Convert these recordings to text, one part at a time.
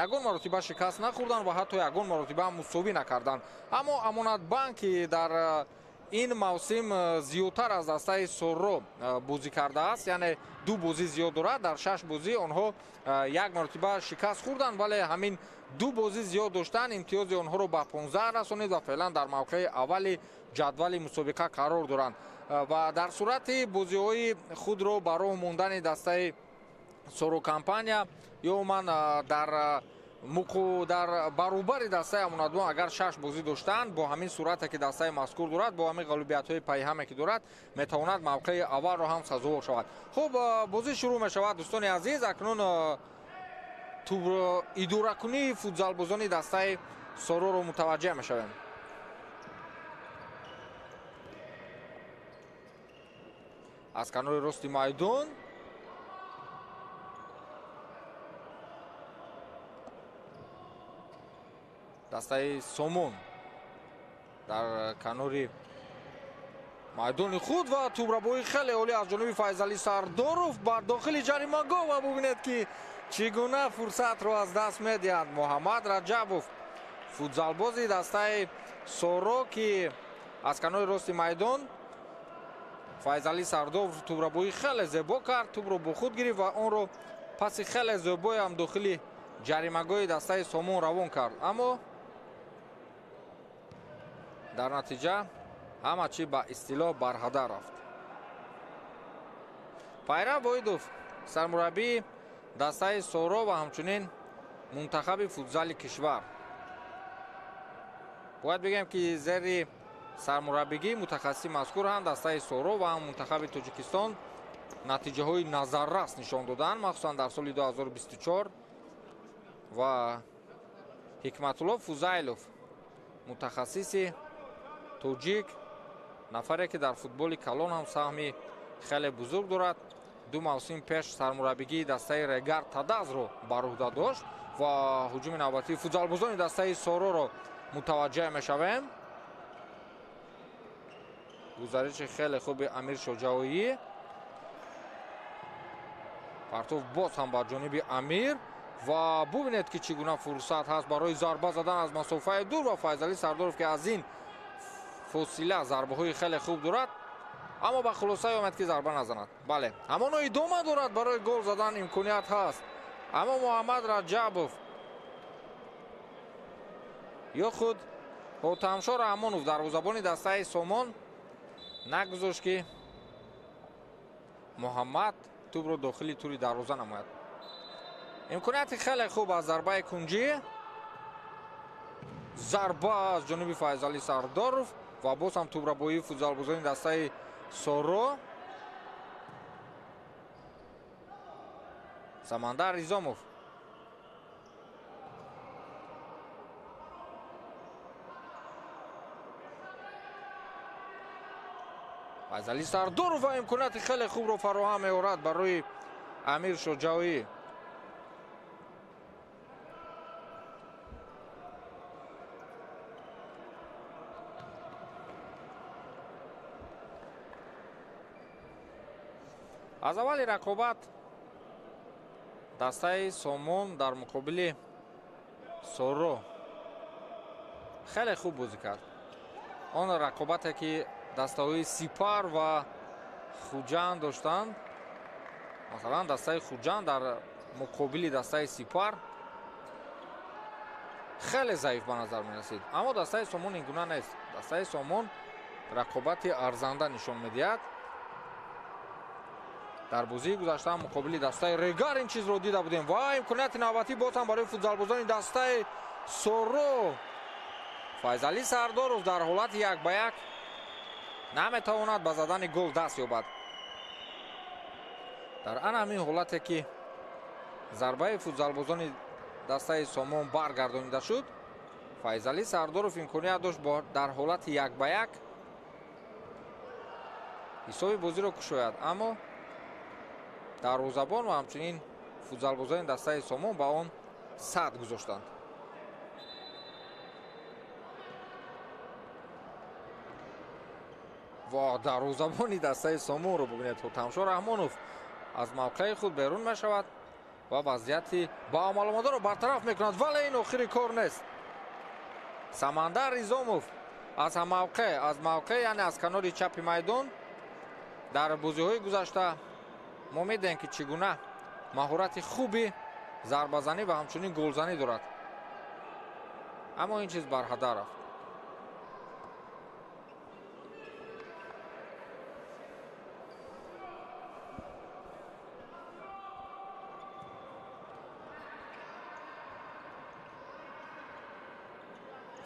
ягон маротиба шикаст нахӯрданд ва ҳатто ягон маротиба ҳам мусовӣ накарданд. аммо амонатбанк ки дар ин мавсим зиёдтар аз дастаи Сорро бозӣ кардааст, яъне ду бозӣ зиёд дорад. Дар 6 бозӣ онҳо як маротиба шикаст хӯрданд, вале ҳамин ду бозӣ зиёд доштан имтиёзи онҳоро ба 15 расонид ва феълан дар мавқеи аввали ҷадвали мусобиқа қарор доранд. ва дар сурати бозиҳои худро ба роҳ мондани дастаи Сорро компания ё умуман дар баробари дастаи амонатбонк агар 6 бозӣ доштанд, бо ҳамин сурате ки дастаи мазкур дорад, бо ҳамин ғалубиятҳои пайҳаме ки дорад, метавонад мавқеи аввалро ҳам сазовор шавад. хуб, бозӣ шурӯъ мешавад дӯстони азиз. Акнун идоракунии футзалбозони дастаи Сорроро мутаваҷҷеҳ мешавем. аз канори рости майдон дастаи Сомон дар канори майдони худ ва тӯбрабои хеле олӣ аз ҷониби Файзалӣ Сардоров бар дохили ҷаримагоҳ ва бубинед ки чӣ гуна фурсатро аз даст медиҳанд. Муҳаммад Раҷабов, футзалбози дастаи Сорро, ки аз канори рости майдон Файзалӣ Сардоров тӯбрабои хеле зебо кард, тӯбро бо худ гирифт ва онро паси хеле зебое ҳам дохили ҷаримагоҳи дастаи Сомон равон кард. Аммо дар натиҷа ҳама чӣ ба истилоҳ барҳадар рафт. Пайрав Воидов, сармураббии дастаи Сорро ва ҳамчунин мунтахаби футзали кишвар. бояд бигем ки зери сармураббигии мутахассиси мазкур ҳам дастаи Сорро ва ҳам мунтахаби Тоҷикистон натиҷаҳои назаррас нишон доданд, махсусан дар соли 2024. ва Ҳикматулло Фузайлов, мутахассиси тоҷик, нафаре ки дар футболи калон ҳам саҳми хеле бузург дорад, ду мавсим пеш сармураббигии дастаи Регар Тадазро бар уҳда дошт ва ҳуҷуми навбатии футзалбозони дастаи Сорроро мутаваҷҷеҳ мешавем. гузариши хеле хуби Амир Шоҷаоӣ. партов боз ҳам ба ҷониби Амир ва бубинед ки чӣ гуна фурсат ҳаст барои зарба задан аз масофаи дур ва Файзалӣ Сардоров ки аз ин фосила зарбаҳои хеле хуб дорад, аммо ба хулосае омад ки зарба назанад. бале, ҳамоно идома дорад, барои гол задан имконият ҳаст. аммо Муҳаммад Раҷабов ё худ Ҳотамшор Раҳмонов, дарвозабони дастаи Сомон, нагузошт ки Муҳаммад тӯбро дохили тури дарвоза намояд. имконияти хеле хуб аз зарбаи кунҷӣ. зарба аз ҷониби Файзалӣ Сардоров ва боз ҳам тӯбрабоии футзалбозони дастаи Сорро. Самандар Ризомов, Файзалӣ Сардоров ва имконияти хеле хубро фароҳам меорад барои Амир Шоҷаоӣ. аз аввали рақобат дастаи Сомон дар муқобили Сорро хеле хуб бозӣ кард. он рақобате ки дастаҳои Сипар ва Хуҷанд доштанд, масалан дастаи Хуҷанд дар муқобили дастаи Сипар хеле заиф ба назар мерасид, аммо дастаи Сомон ин гуна нест. дастаи Сомон рақобати арзанда нишон медиҳад. дар бозии гузашта муқобили дастаи Регар ин чизро дида будем ва имконияти навбатӣ боз ҳам барои футзалбозони дастаи Сорро. Файзалӣ Сардоров дар ҳолати 1-1 наметавонад ба задани гол даст ёбад. дар ана ҳамин ҳолате ки зарбаи футзалбозони дастаи Сомон баргардонида шуд, Файзалӣ Сардоров имконият дошт дар ҳолати 1-1 ҳисоби бозиро кушояд, аммо дарвозабон ва ҳамчунин футзалбозони дастаи Сомон ба он сад гузоштанд. ва дарвозабони дастаи Сомонро бубинед. Ҳотамшор Раҳмонов аз мавқеи худ берун мешавад ва вазъияти баомаломадаро бартараф мекунад, вале ин охири кор нест. Самандар Изомов аз мавқеъ яъне аз канори чапи майдон дар бозиҳои гузашта мо медиҳем ки чӣ гуна маҳорати хуби зарбазанӣ ва ҳамчунин голзанӣ дорад, аммо ин чиз барҳадар рафт.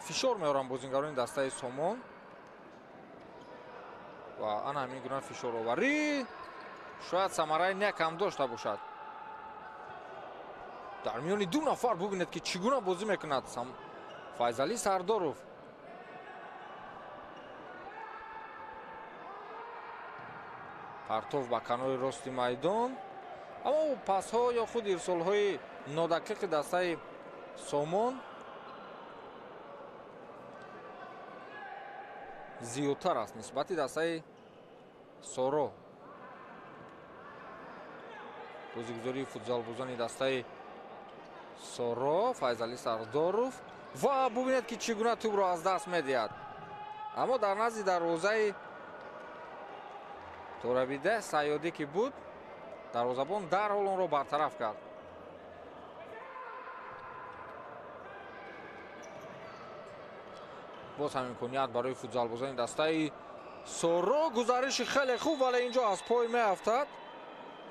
фишор меорам бозингарони дастаи Сомон ва ана ҳамин гуна фишороварӣ шояд самараи нек ҳам дошта бошад. дар миёни ду нафар бубинед ки чӣ гуна бозӣ мекунад Файзалӣ Сардоров. партов ба канори рости майдон, аммо пасҳо ё худ ирсолҳои нодақиқи дастаи Сомон зиёдтар аст нисбати дастаи Соро. бозигузории футзалбозони дастаи Соро, Файзалӣ Сардоров ва бубинед ки чӣ гуна тӯбро аз даст медиҳад, аммо дар назди дарвозаи Торабиде Саёдӣ ки буд, дарвозабон дарҳол онро бартараф кард. боз ҳам имконият барои футзалбозони дастаи Соро, гузариши хеле хуб, вале инҷо аз пой меафтад.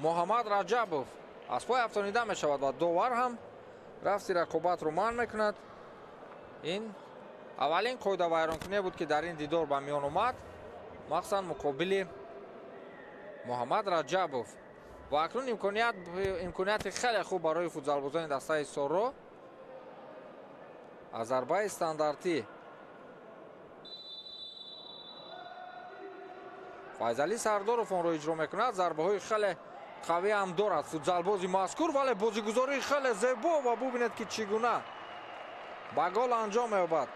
Муҳаммад Раҷабов аз пой афтонида мешавад ва довар ҳам рафти рақобатро манъ мекунад. ин аввалин қоидавайронкуние буд ки дар ин дидор ба миён омад, махсусан муқобили Муҳаммад Раҷабов. ва акнун имконияти хеле хуб барои футзалбозони дастаи Соро аз зарбаи стандартӣ. Файзалӣ Сардоров онро иҷро мекунад, зарбаҳои хеле қавӣ ҳам дорад футзалбози мазкур, вале бозигузории хеле зебо ва бубинед ки чӣ гуна ба гол анҷом меёбад.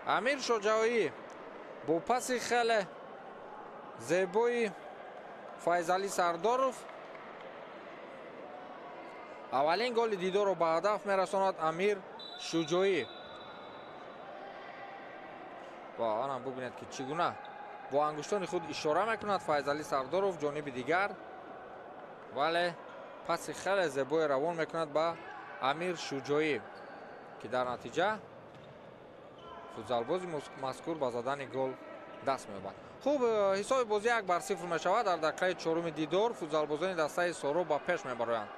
Амир Шоҷаоӣ бо паси хеле зебои Файзалӣ Сардоров аввалин голи дидорро ба ҳадаф мерасонад Амир Шуҷоӣ. ва ана бубинед ки чӣ гуна бо ангуштони худ ишора мекунад Файзалӣ Сардоров ҷониби дигар, вале паси хеле зебои равон мекунад ба Амир Шуҷоӣ ки дар натиҷа футзалбози мазкур ба задани гол даст меёбад. хуб, ҳисоби бозӣ 1-0 мешавад. дар дақиқаи чоруми дидор футзалбозони дастаи Соро ба пеш мебароянд.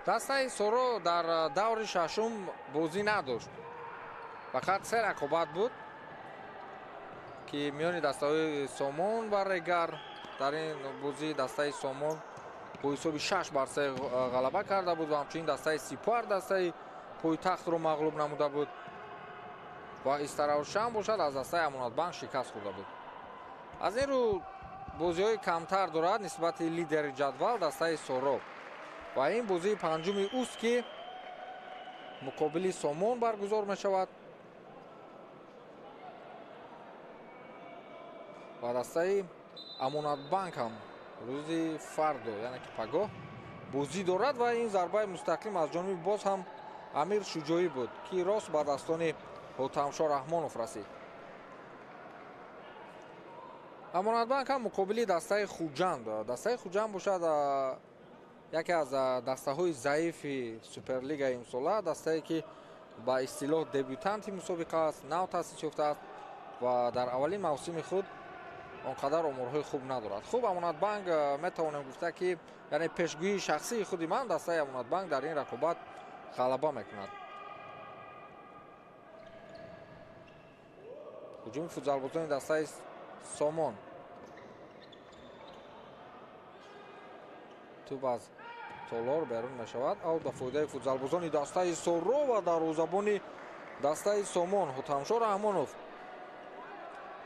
дастаи Соро дар даври шашум бозӣ надошт. фақат се рақобат буд ки миёни дастаҳои Сомон ва Регар. дар ин бозӣ дастаи Сомон бо ҳисоби 6-3 ғалаба карда буд ва ҳамчунин дастаи Сипар дастаи Пойтахтро мағлуб намуда буд ва Истараушан бошад аз дастаи Амонатбанк шикаст хӯрда буд. аз ин рӯ бозиҳои камтар дорад нисбати лидери ҷадвал дастаи Соро ва ин бозии панҷуми уст ки муқобили Сомон баргузор мешавад ва дастаи Амонатбанк ҳам рӯзи фардо яъне ки пагоҳ бозӣ дорад ва ин зарбаи мустақим аз ҷониби боз ҳам Амир Шуҷоӣ буд ки рост ба достони Ҳотамшо Раҳмонов расид. Амонатбанк ҳам муқобили дастаи Хуҷанд. дастаи Хуҷанд бошад яке аз дастаҳои заифи Суперлигаи имсола, дастае ки ба истилоҳ дебютанти мусобиқа аст, нав таъсис ёфтааст ва дар аввалин мавсими худ он қадар оморҳои хуб надорад. хуб, Амонатбанк метавонем гуфта ки яъне пешгӯии шахсии худи ман дастаи Амонатбанк дар ин рақобат ғалаба мекунад. ҳуҷуми футзалбозони дастаи Сомон. тӯб аз толор берун мешавад. аут ба фоидаи футзалбозони дастаи Соро ва дарвозабони дастаи Сомон Ҳутамшо Раҳмонов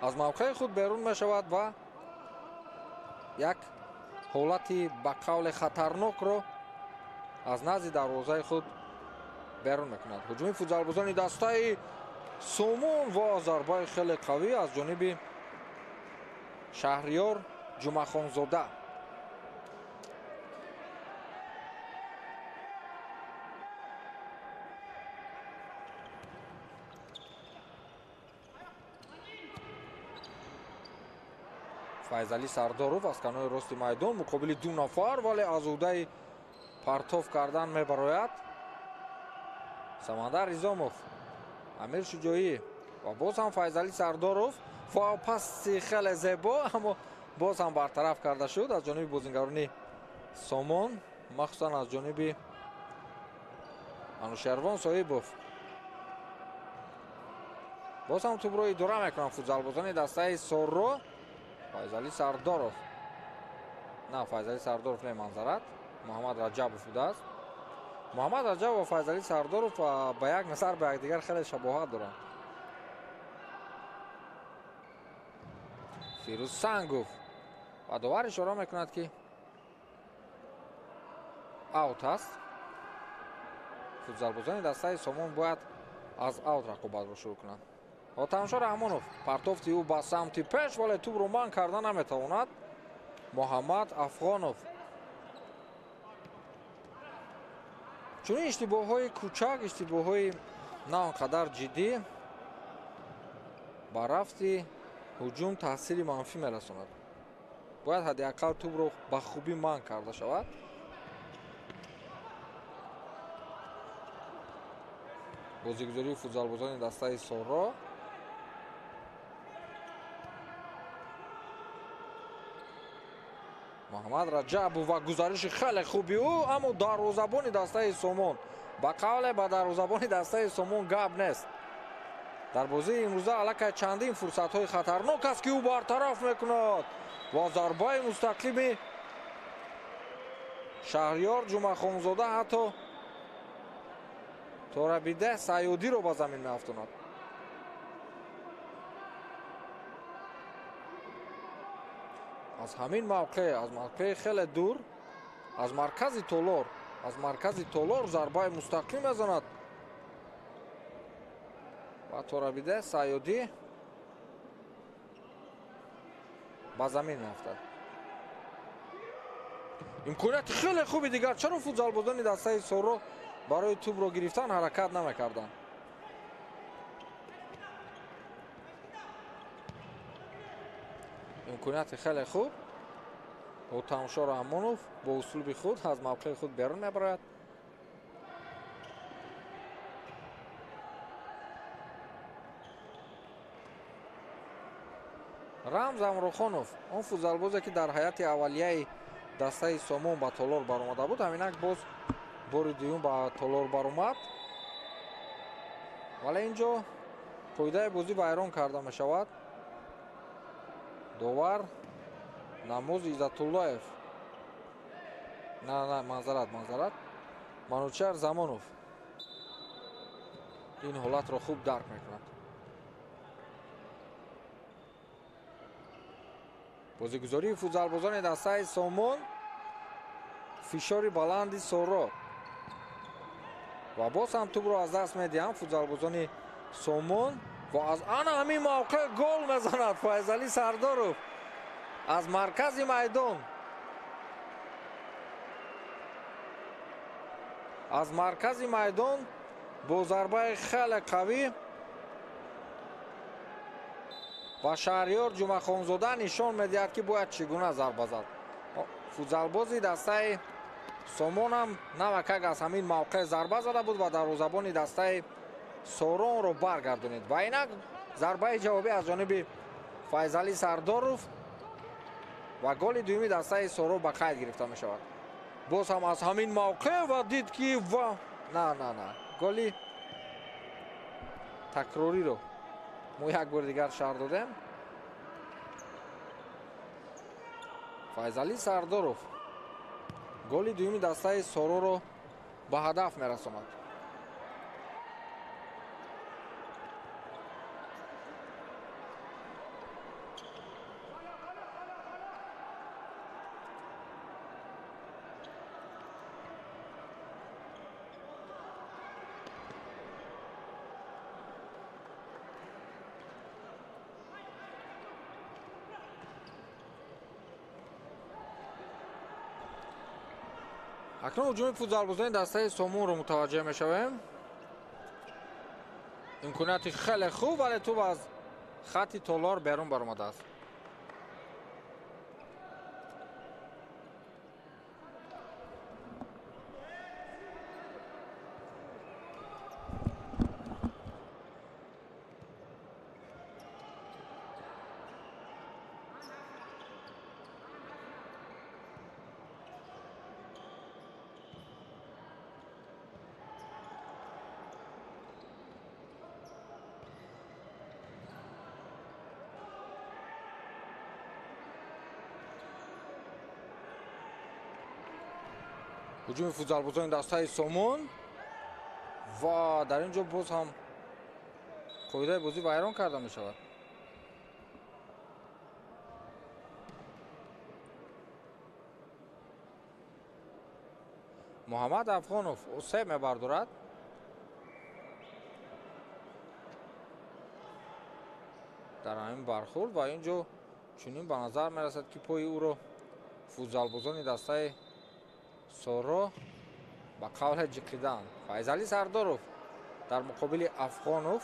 аз мавқеи худ берун мешавад ва як ҳолати ба қавле хатарнокро аз назди дарвозаи худ берун мекунад. Ҳуҷуми футзалбозони дастаи Сомон ва зарбаи хеле қавӣ аз ҷониби Шаҳриёр Ҷумахонзода. Файзали Сардоров аз канои рости майдон муқобили ду нафар, вале аз уҳдаи партов кардан мебарояд. Самандар Изомов, Амир Шуҷоӣ ва боз ҳам Файзали Сардоров ва паси хеле зебо, аммо боз ҳам бартараф карда шуд аз ҷониби бозингарони Сомон, махсусан аз ҷониби Анушервон Соҳибов. боз ҳам тӯбро идора мекунанд футзалбозони дастаи Сорро. Файзали Сардоров, на, Файзали Сардоров не манзарат, Муҳаммад Раҷабов будааст. Муҳаммад Раҷабов ва Файзали Сардоров ба як назар ба якдигар хеле шабоҳат доранд. Фирӯз Сангов ва довар ишора мекунад ки аут аст. футзалбозони дастаи Сомон бояд аз аут рақобатро шурӯъ кунанд. Отамшо Раҳмонов, партофти ӯ ба самти пеш, вале тӯбро манъ карда наметавонад. Муҳаммад Афғонов. чунин иштибоҳҳои кӯчак, иштибоҳҳои на он қадар ҷиддӣ ба рафти ҳуҷум таъсири манфӣ мерасонад. бояд ҳадди аққал тӯбро ба хубӣ манъ карда шавад. бозигузории футзалбозони дастаи Сорро. Муҳаммад Раҷабов ва гузариши хеле хуби ӯ, аммо дарвозабони дастаи Сомон. ба қавле ба дарвозабони дастаи Сомон гап нест. дар бозии имрӯза аллакай чандин фурсатҳои хатарнок аст ки ӯ бартараф мекунад ва зарбаи мустақими Шаҳриёр Ҷумахонзода ҳатто Торабидеҳ Саёдиро ба замин меафтонад. аз ҳамин мавқеъ, аз мавқеъи хеле дур, аз маркази толор зарбаи мустақим мезанад ва Торабидеҳ Саёдӣ ба замин меафтад. имконияти хеле хуби дигар. чаро футзалбозони дастаи Сорро барои тӯбро гирифтан ҳаракат намекарданд? имконияти хеле хуб. Отамшо Раҳмонов бо услуби худ аз мавқеъи худ берун мебарояд. Рамз Амрохонов, он футзалбозе ки дар ҳайати аввалияи дастаи Сомон ба толор баромада буд, ҳаминак боз бори дуюм ба толор баромад. вале ин ҷо қоидаи бозӣ вайрон карда мешавад. довар Намози Иззатуллоев, манзарат Манучар Замонов ин ҳолатро хуб дарк мекунад. бозигузории футзалбозони дастаи Сомон, фишори баланди Сорро ва боз ҳам тӯбро аз даст медиҳанд футзалбозони Сомон ва аз ана ҳамин мавқеъ гол мезанад Файзали Сардоров аз маркази майдон. аз маркази майдон бо зарбаи хеле қавӣ ва Шаҳриёр Ҷумахонзода нишон медиҳад ки бояд чӣ гуна зарба зад. футзалбози дастаи Сомон ҳам навакак аз ҳамин мавқеъ зарба зада буд ва дарвозабони дастаи Сорронро баргардонид. ва инак зарбаи ҷавобӣ аз ҷониби Файзали Сардоров ва голи дуюми дастаи Сорро ба қайд гирифта мешавад. боз ҳам аз ҳамин мавқеъ ва дид ки на голи такрориро мо як бори дигар шаҳр додем. Файзали Сардоров голи дуюми дастаи Сорроро ба ҳадаф мерасонад. акнун ҳуҷуми футзалбозони дастаи Сомонро мутаваҷҷеҳ мешавем. имконияти хеле хуб, вале тӯб аз хатти толор берун баромадааст. ҳуҷуми футзалбозони дастаи Сомон ва дар ин ҷо боз ҳам қоидаи бозӣ вайрон карда мешавад. муҳаммад Афғонов осеб мебардорад. дар ҳамин бархурд ва ин ҷо чунин ба назар мерасад ки пои ӯро футзалбозони дастаи Соро ба қавле ҷиқидан. Файзалӣ Сардоров дар муқобили Афғонов.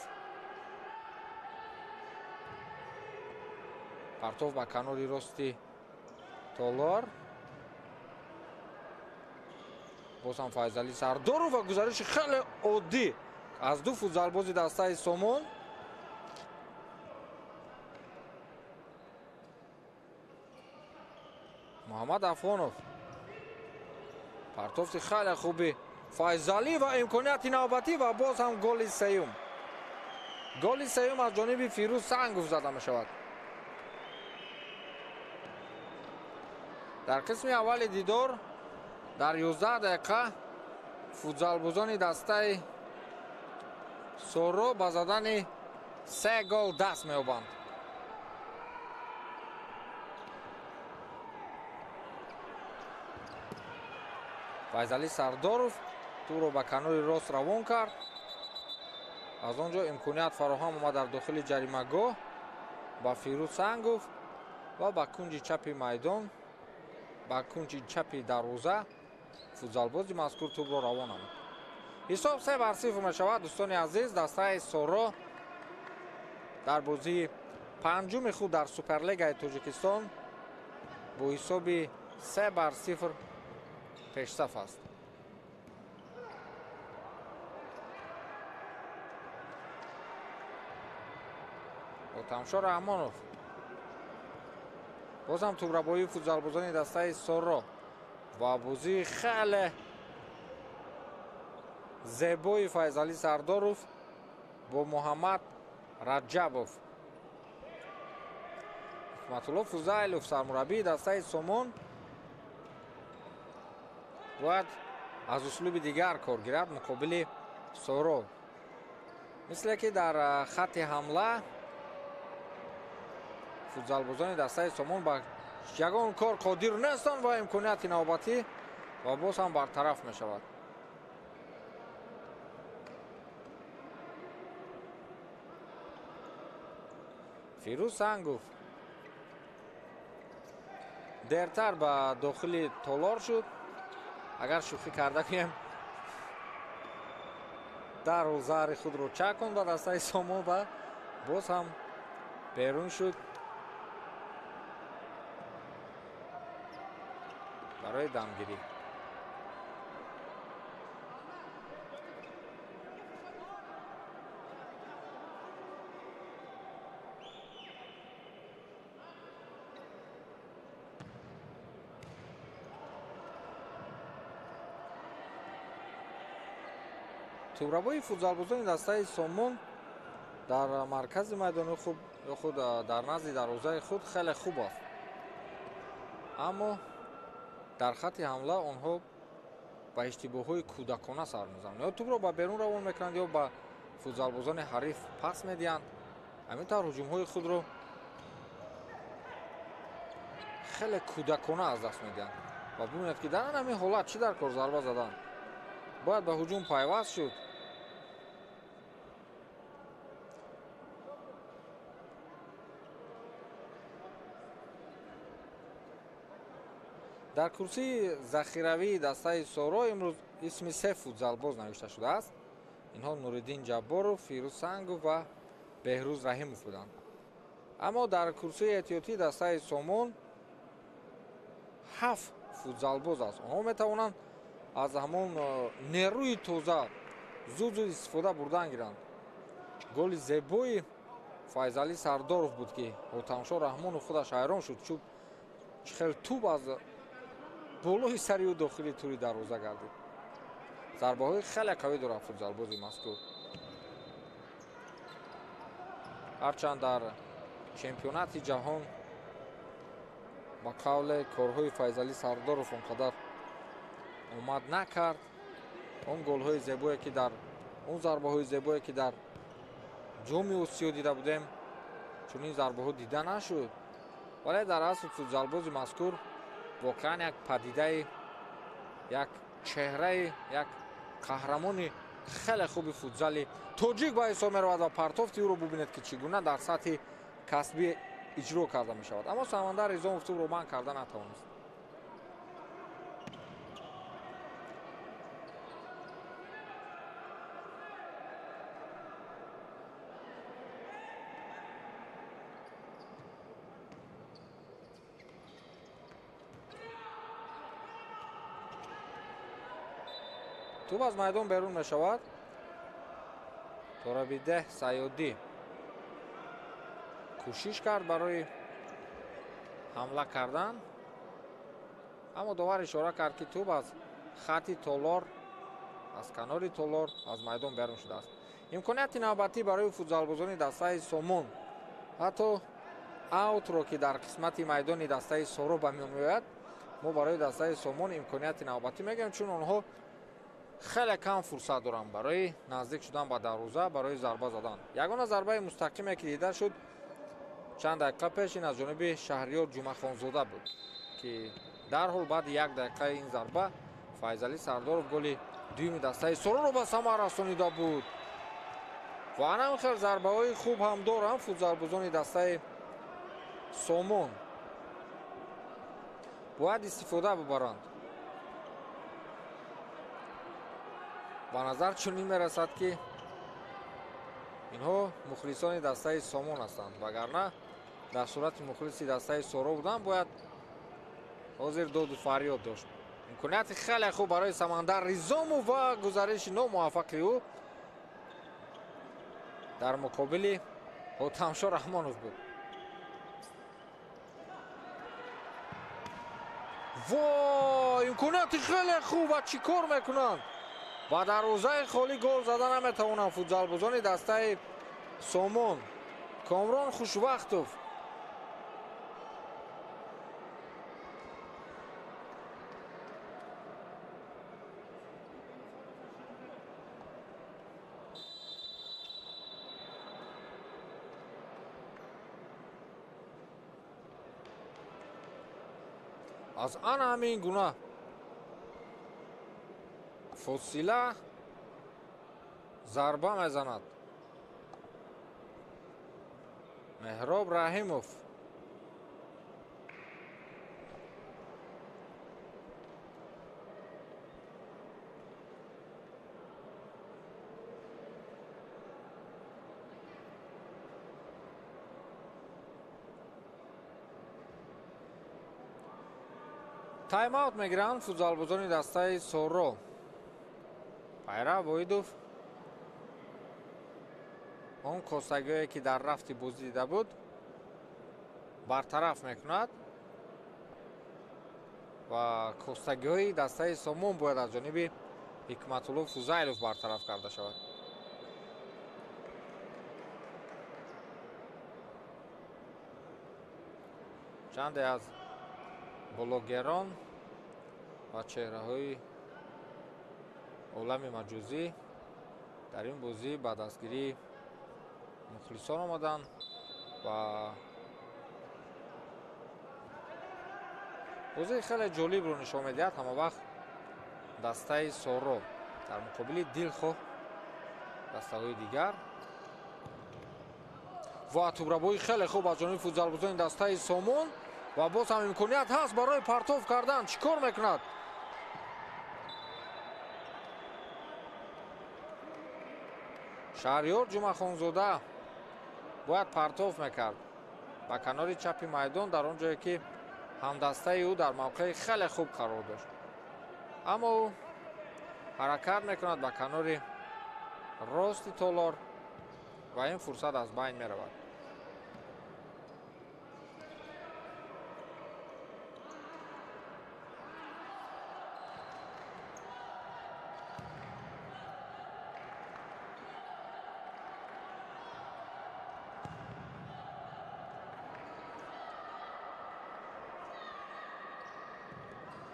партов ба канори рости Толор. боз ҳам Файзалӣ Сардоров ва гузариши хеле оддӣ аз ду футзалбози дастаи Сомон. муҳаммад Афғонов. партовси хеле хуби Файзалӣ ва имконияти навбатӣ ва боз ҳам голи сеюм. голи сеюм аз ҷониби Фирӯз Сангов зада мешавад. дар қисми аввали дидор дар 11 дақиқа футзалбозони дастаи Соро ба задани 3 гол даст меёбанд. Файзалӣ Сардоров тӯро ба канори рост равон кард. аз он ҷо имконият фароҳам омад дар дохили ҷаримагоҳ ба Фирӯз Сангов ва ба кунҷи чапи майдон, ба кунҷи чапи дарвоза футзалбози мазкур тӯбро равон намуд. ҳисоб 3-0 мешавад. дӯстони азиз, дастаи Соро дар бозии панҷуми худ дар Суперлигаи Тоҷикистон бо ҳисоби 3-0 пешсаф аст. Отамшо Раҳмонов. боз ҳам тӯбрабоии футзалбозони дастаи Соро ва бозии хеле зебои Файзалӣ Сардоров бо Муҳаммад Раҷабов. Ҳикматулло Фузайлов, сармураббии дастаи Сомон, бояд аз услуби дигар кор гирад муқобили Соро. мисле ки дар хатти ҳамла футзалбозони дастаи Сомон ба ягон кор қодир нестанд ва имконияти навбатӣ ва боз ҳам бартараф мешавад. Фирӯз Сангов дертар ба дохили Толор шуд. агар шӯхӣ карда гӯем дарҳол заҳри худро чаконд ба дастаи Сомон ва боз ҳам берун шуд барои дамгирӣ. тӯбрабои футзалбозони дастаи Сомон дар маркази майдони худ дар назди дарвозаи худ хеле хуб аст. аммо дар хатти ҳамла онҳо ба иштибоҳҳои кӯдакона сар мезананд. ё тӯбро ба берун равон мекунанд, ё ба футзалбозони ҳариф пас медиҳанд. ҳамин тавр ҳуҷумҳои худро хеле кӯдакона аз даст медиҳанд. ва бибинед ки дар ҳамин ҳолат чӣ дар кор зарба задан. бояд ба ҳуҷум пайваст шуд. дар курсии захиравии дастаи соро имрӯз исми се футзалбоз навишта шудааст. инҳо Нуриддин Ҷабборов, Фирӯз Сангов ва Беҳрӯз Раҳимов буданд. аммо дар курсии эҳтиётии дастаи Сомон 7 футзалбоз аст. онҳо метавонанд аз ҳамон нерӯи тоза зуд истифода бурдан гиранд. голи зебои Файзалӣ Сардоров буд ки ҳотамшо Раҳмонов худаш ҳайрон шуд, чӯ хел туб аз болои сари ӯ дохили тури дарвоза гардид. зарбаҳои хеле қавӣ дорад футзалбози мазкур. ҳарчанд дар чемпионати ҷаҳон ба қавле корҳои Файзалӣ Сардоров он қадар омад накард. он голҳои зебое ки дар он зарбаҳои зебое ки дар ҷоми осиё дида будем, чунин зарбаҳо дида нашуд. вале дар асл футзалбози мазкур воқеан як падидаи, як чеҳраи, як қаҳрамони хеле хуби футзали тоҷик ба ҳисоб меравад ва партофти ӯро бубинед ки чӣ гуна дар сатҳи касбӣ иҷро карда мешавад. аммо Самандар Низомов тӯбро манъ карда натавонист. тӯб аз майдон берун мешавад. Торабидеҳ Саёдӣ кӯшиш кард барои ҳамла кардан, аммо довар ишора кард ки тӯб аз хатти толор, аз канори толор аз майдон берун шудааст. имконияти навбатӣ барои футзалбозони дастаи Сомон, ҳатто аутро ки дар қисмати майдони дастаи Соро ба миён меояд, мо барои дастаи Сомон имконияти навбатӣ мегӯем, чун онҳо хеле кам фурсат доранд барои наздик шудан ба дарвоза, барои зарба задан. ягона зарбаи мустақиме ки дида шуд чанд дақиқа пеш ин аз ҷониби Шаҳриёр Ҷумахонзода буд ки дарҳол баъди як дақиқаи ин зарба Файзалӣ Сардоров голи дуюми дастаи Сороро ба самар расонида буд. ва ана ин хел зарбаҳои хуб ҳам доранд футзалбозони дастаи Сомон. бояд истифода бибаранд. ба назар чунин мерасад ки инҳо мухлисони дастаи Сомон ҳастанд. вагарна дар сурати мухлиси дастаи Соро буданд, бояд ҳозир доду фарёд дошт. имконияти хеле хуб барои Самандар Низомов ва гузариши номуваффақи ӯ дар муқобили ҳотамшо Раҳмонов буд. вой, имконияти хеле хуб ва чӣ кор мекунанд? ба дарвозаи холӣ гол зада наметавонанд футзалбозони дастаи Сомон. Комрон Хушвақтов аз ана ҳамин гуна фосила зарба мезанад. Меҳроб Раҳимов тайм-аут мегиранд футзалбозони дастаи Соро. Пайрав Воидов он костагие ки дар рафти бозӣ дида буд бартараф мекунад ва костагиҳои дастаи Сомон бояд аз ҷониби Ҳикматулло Фузайлов бартараф карда шавад. чанде аз блогерон ва чеҳраҳои олами маҷозӣ дар ин бозӣ ба дастгирии мухлисон омаданд ва бозии хеле ҷолибро нишон медиҳад ҳамавақт дастаи Соро дар муқобили дилхоҳ дастаҳои дигар. ва тӯбрабои хеле хуб аз ҷониби футзалбозони дастаи Сомон ва боз ҳам имконият ҳаст барои партов кардан. чӣ кор мекунад? шаҳрёр ҷумъахонзода бояд партов мекард ба канори чапи майдон, дар он ҷое ки ҳамдастаи ӯ дар мавқеи хеле хуб қарор дошт. аммо ӯ ҳаракат мекунад ба канори рости Толор ва ин фурсат аз байн меравад.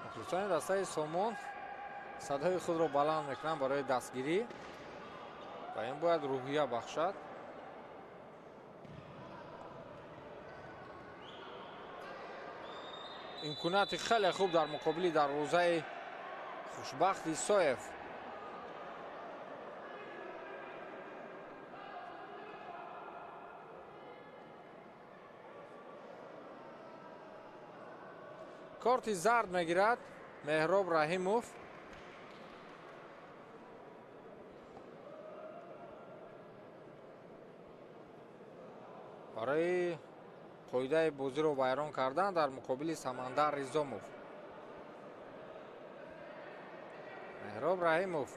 мухлисони дастаи Сомон садои худро баланд мекунанд барои дастгирӣ ва ин бояд рӯҳия бахшад. имконияти хеле хуб дар муқобили дарвозаи хушбахт Исоев. корти зард мегирад Меҳроб Раҳимов. барои қоидаи бозиро вайрон кардан дар муқобили Самандар Ризомов. Меҳроб Раҳимов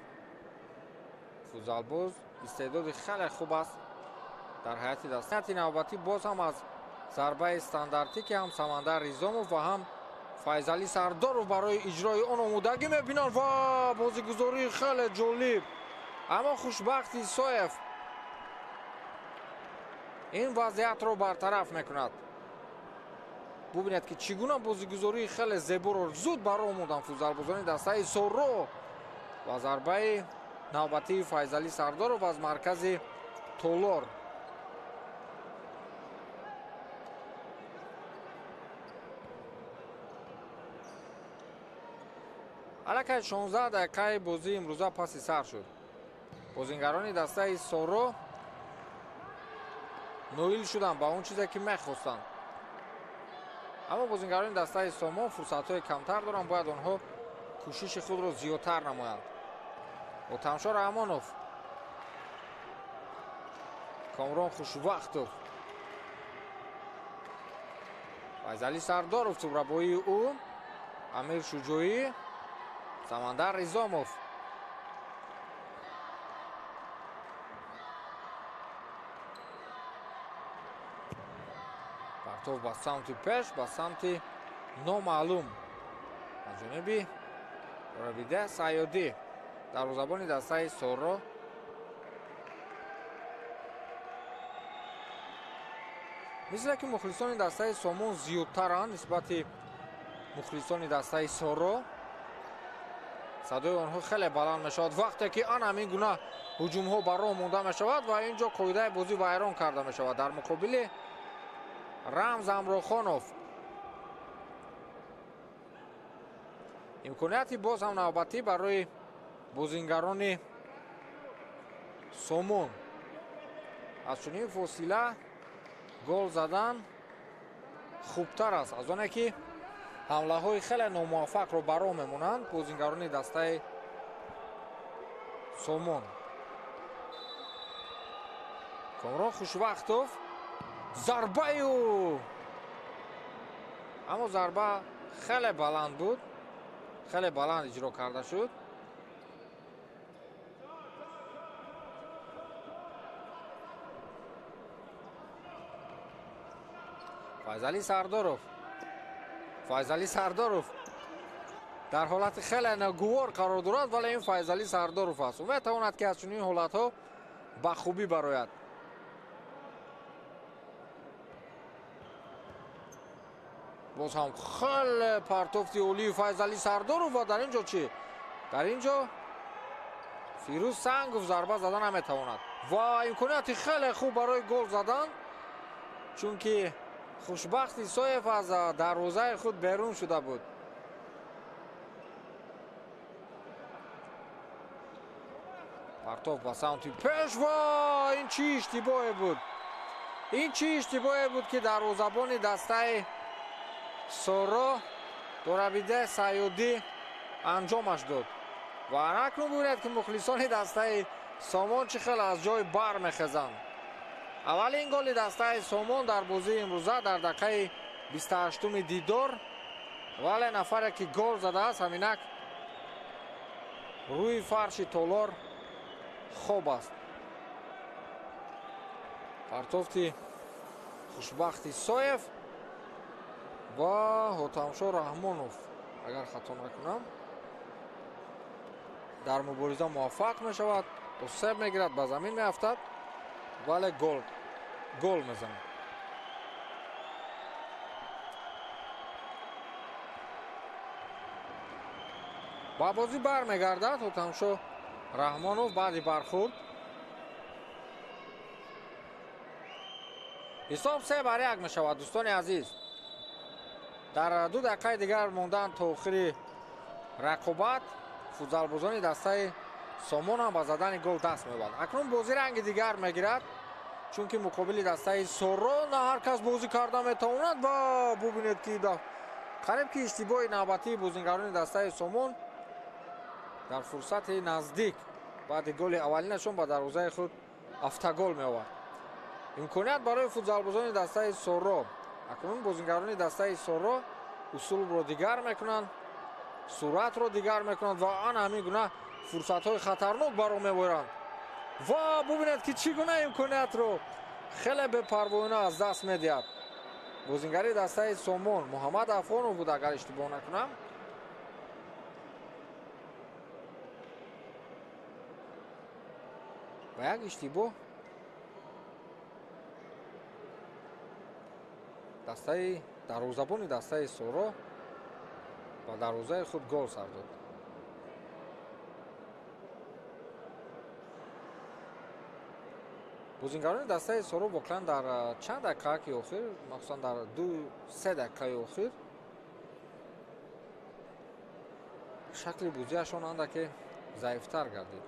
футзалбоз истеъдоди хеле хуб аст дар ҳайати дастати навбатӣ. боз ҳам аз зарбаи стандартӣ ки ҳам Самандар Ризомов ва ҳам Файзали Сардоров барои иҷрои он омодагӣ мебинанд ва бозигузории хеле ҷолиб. аммо Хушбахт Исоев ин вазъиятро бартараф мекунад. бубинед ки чӣ гуна бозигузории хеле зеборо зуд баро омоданд футзалбозони дастаи Соро ва зарбаи навбатии Файзали Сардоров аз маркази Толор. аллакай 16 дақиқаи бозии имрӯза паси сар шуд. бозингарони дастаи Соро ноил шуданд ба он чизе ки мехостанд. аммо бозингарони дастаи Сомон фурсатҳои камтар доранд. бояд онҳо кӯшиши худро зиёдтар намоянд. Отамшор Амонов, Комрон Хушвақтов, Файзали Сардоров, субрабоии ӯ Амир Шуҷоӣ, Самандар Ризомов. партов ба самти пеш, ба самти номаълум аз ҷониби Равида Саёдӣ. дарвозабони дастаи Соро мисле ки мухлисони дастаи Сомон зиёдтаранд нисбати мухлисони дастаи Соро. садои онҳо хеле баланд мешавад вақте ки анамин гуна ҳуҷумҳо ба роҳ монда мешавад ва ин ҷо қоидаи бозӣ вайрон карда мешавад. дар муқобили Рамз Амрохонов имконияти боз ҳам навбатӣ барои бозингарони Сомон. аз чунин фосила гол задан хубтар аст аз оне ки ҳамлаҳои хеле номуваффақро ба роҳ мемонанд бозингарони дастаи Сомон. Комрон Хушвақтов, зарбаи ӯ, аммо зарба хеле баланд буд, хеле баланд иҷро карда шуд. Файзали Сардоров дар ҳолати хеле нагувор қарор дорад, вале ин Файзали Сардоров аст. метавонад ки аз чунин ҳолатҳо ба хубӣ барояд. боз ҳам хеле партофти олии Файзали Сардоров ва дар ин ҷо чӣ? дар ин ҷо Фирӯз Сангов зарба задан наметавонад ва имконияти хеле хуб барои гол задан, чунки Хушбахт Исоев аз дарвозаи худ берун шуда буд. партов ба самти пеш ва ин чӣ иштибоҳе буд? ин чӣ иштибоҳе буд ки дарвозабони дастаи соро дорабидаи саёдӣ анҷомаш дод ва акнун бубинед ки мухлисони дастаи Сомон чӣ хел аз ҷой бармехезанд. аввалин голи дастаи Сомон дар бозии имрӯза дар дақиқаи 28 дидор, вале нафаре ки гол задааст ҳаминак рӯи фарши толор хоб аст. партофти хушбахти Соев ва Ҳотамшо Раҳмонов, агар хато накунам, дар мубориза муваффақ мешавад, осеб мегирад, ба замин меафтад, вале гол мезанад. ба бозӣ бармегардад Ҳотамшо Раҳмонов баъди бархӯрд. ҳисоб 3-1 мешавад. дӯстони азиз, дар 2 дақиқаи дигар монданд то охири рақобат. футзалбозони дастаи Сомон ҳам ба задани гол даст меёбад. акнун бозӣ ранги дигар мегирад, чунки муқобили дастаи Соро на ҳар кас бозӣ карда метавонад. ва бубинед ки қариб ки иштибоҳи навбатии бозингарони дастаи Сомон дар фурсати наздик баъди голи аввалинашон ба дарвозаи худ автогол меовард. имконият барои футзалбозони дастаи Соро. акнун бозингарони дастаи Соро усулро дигар мекунанд, суръатро дигар мекунанд ва ана ҳамин гуна фурсатҳои хатарнок баро меборанд. ва бубинед ки чӣ гуна имкониятро хеле бепарвоина аз даст медиҳад. бозингари дастаи Сомон Муҳаммад Афонов буд, агар иштибоҳ накунам. ба як иштибоҳ дастаи дарвозабони дастаи Соро ба дарвозаи худ гол сар дод. бозингарони дастаи Соро воқеан дар чанд дақиқа ки охир, махсусан дар 2-3 дақиқаи охир, шакли бозиашон андаке заифтар гардид.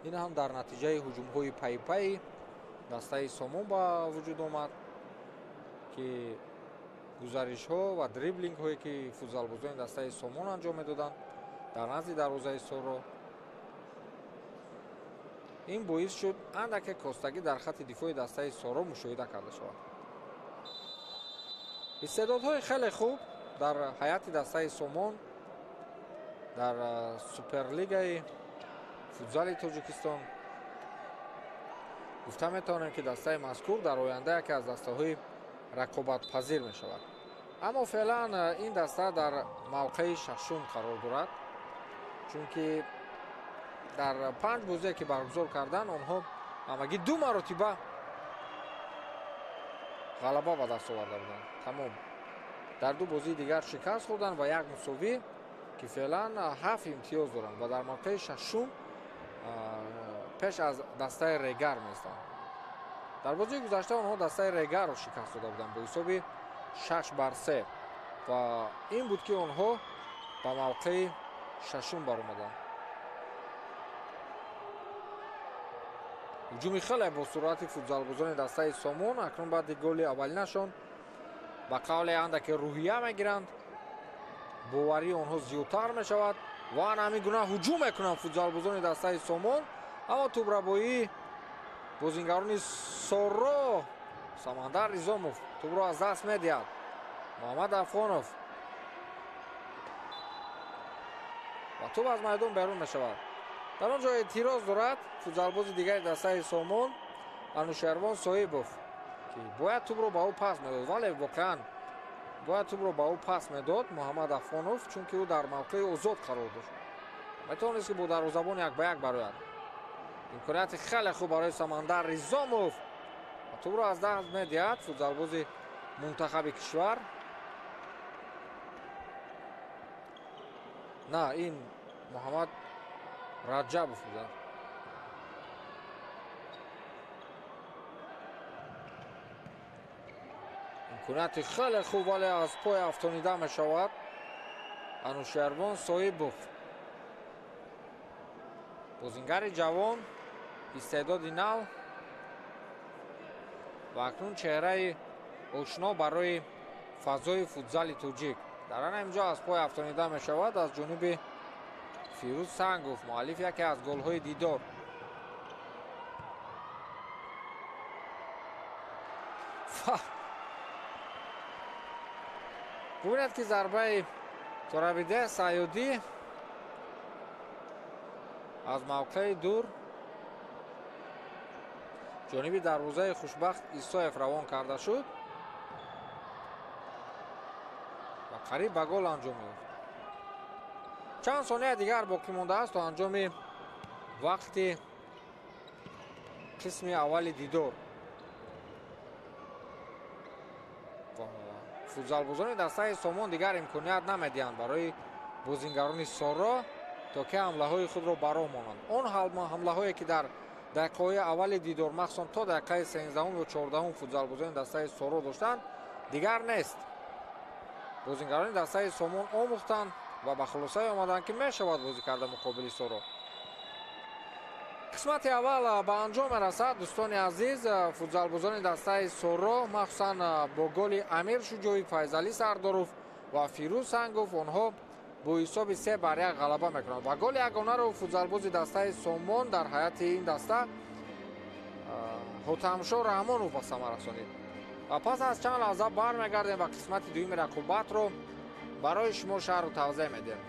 ин ҳам дар натиҷаи ҳуҷумҳои пайпайи дастаи Сомон ба вуҷуд омад ки гузаришҳо ва дриблингҳое ки футзалбозони дастаи Сомон анҷом медоданд дар назди дарвозаи Соро, ин боис шуд андаке костагӣ дар хатти дифои дастаи Соро мушоҳида карда шавад. истеъдодҳои хеле хуб дар ҳайати дастаи Сомон дар суперлигаи футзали Тоҷикистон. гуфта метавонем ки дастаи мазкур дар оянда яке аз дастаҳои рақобатпазир мешавад. аммо феълан ин даста дар мавқеи шашум қарор дорад, чунки дар 5 бозие ки баргузор карданд, онҳо ҳамагӣ 2 маротиба ғалаба ба даст оварда буданд. тамом. дар 2 бозии дигар шикаст хӯрданд ва 1 мусовӣ ки феълан 7 имтиёз доранд ва дар мавқеи шашум пеш аз дастаи Регар меистанд. дар бозии гузашта онҳо дастаи Регарро шикаст дода буданд бо ҳисоби 6-3 ва ин буд ки онҳо ба мавқеи шашум баромаданд. ҳуҷуми хеле бо суръати футзалбозони дастаи Сомон акнун баъди голи аввалинашон ба қавле андаке рӯҳия мегиранд, боварии онҳо зиёдтар мешавад ва ана ҳамин гуна ҳуҷум мекунанд футзалбозони дастаи Сомон. аммо тӯбрабоии бозингарони Соро Самандар Ризомов тӯбро аз даст медиҳад. Муҳаммад Афонов ва тӯб аз майдон берун мешавад. дар он ҷо эътироз дорад футзалбози дигари дастаи Сомон, Анушервон Соибов, ки бояд тӯбро ба ӯ пас медод, вале воқеан бояд тӯбро ба ӯ пас медод Муҳаммад Афонов, чунки ӯ дар мавқеи озод қарор дошт. метавонист ки бо дарвозабон 1-1 барояд. имконияти хеле хуб барои Самандар Ризомов ва тӯбро аз даст медиҳад футзалбози мунтахаби кишвар. на, ин Муҳаммад Раҷабов буд. имконияти хеле хуб, вале аз пой афтонида мешавад Анушервон Соибов. бозингари ҷавон, истеъдоди нав ва акнун чеҳраи ошно барои фазои футзали тоҷик. дар ана инҷо аз пой афтонида мешавад аз ҷониби фирӯз сангов, муаллиф яке аз голҳои дидор. бубинед ки зарбаи Торабиде Саёдӣ аз мавқеи дур ҷониби дарвозаи хушбахт Исоев равон карда шуд ва қариб ба гол анҷом ёфт. чанд сония дигар боқӣ мондааст то анҷоми вақти қисми аввали дидор. футзалбозони дастаи Сомон дигар имконият намедиҳанд барои бозингарони Соро то ки ҳамлаҳои худро баромонанд. он ҳамлаҳое ки дар дақиқаҳои аввали дидор махсусан то дақиқаи 13 ё 14 футзалбозони дастаи Соро доштанд дигар нест. бозингарони дастаи Сомон омӯхтанд ва ба хулосае омаданд ки мешавад бозӣ карда муқобили Соро. қисмати аввал ба анҷом мерасад. дӯстони азиз, футзалбозони дастаи Соро махсусан бо голи Амир Шуҷоӣ, Файзалӣ Сардоров ва Фирӯз Сангов онҳо бо ҳисоби 3-1 ғалаба мекунанд ва голи ягонаро футзалбози дастаи Сомон дар ҳайати ин даста Ҳотамшо Раҳмонов ба самар расонид. ва пас аз чанд лаҳза бармегардем ва қисмати дуюми рақобатро барои шумо шарҳу тавзеҳ медиҳем.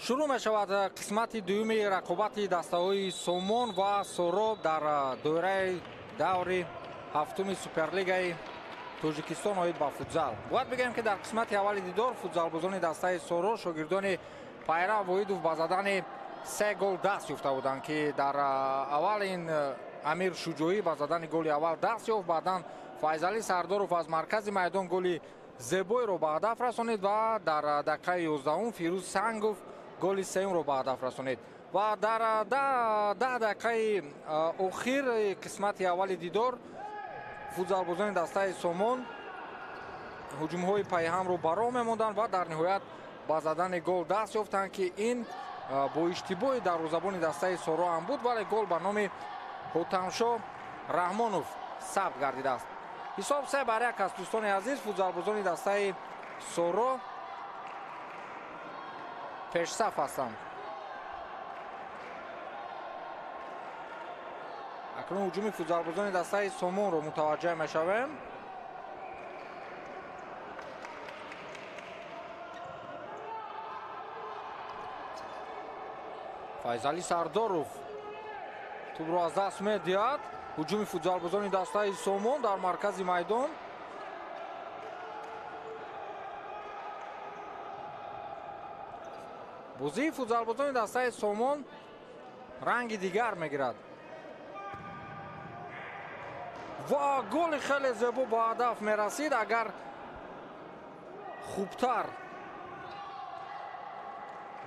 шурӯъ мешавад қисмати дуюми рақобати дастаҳои Сомон ва Сороб дар доираи даври ҳафтуми Суперлигаи Тоҷикистон оид ба футзал. Бояд бигӯем, ки дар қисмати аввали дидор футзалбозони дастаи Соро шогирдони Пайрав Воидов ба задани 3 гол даст ёфта буданд, ки дар аввал ин Амир Шуҷоӣ ба задани голи аввал даст ёфт, баъдан Файзалӣ Сардоров аз маркази майдон голи зебоиро ба ҳадаф расонид ва дар дақиқаи 11 Фирӯз Сангов голи сеюмро ба ҳадаф расонид. ва дар 10 дақиқаи охир қисмати аввали дидор футзалбозони дастаи Сомон ҳуҷумҳои пайҳамро бароҳ мемонданд ва дар ниҳоят ба задани гол даст ёфтанд, ки ин бо иштибоҳи дарвозабони дастаи Соро ҳам буд, вале гол ба номи Ҳотамшо Раҳмонов сабт гардидааст. ҳисоб 3-1 аст. дӯстони азиз, футзалбозони дастаи Соро пешсаф ҳастанд. акнун ҳуҷуми футзалбозони дастаи Сомонро мутаваҷҷеҳ мешавем. Файзалӣ Сардоров тӯбро аз даст медиҳад. ҳуҷуми футзалбозони дастаи Сомон дар маркази майдон. бозии футзалбозони дастаи Сомон ранги дигар мегирад. ва голи хеле зебо ба ҳадаф мерасид. агар хубтар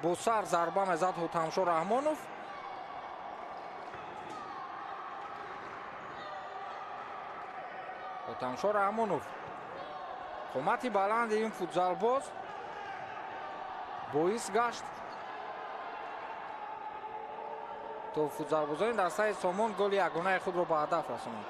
бо сар зарба мезад Ҳотамшо Раҳмонов. Ҳотамшо Раҳмонов қомати баланди ин футзалбоз боис гашт то футзалбозони дастаи Сомон голи ягонаи худро ба ҳадаф расонанд.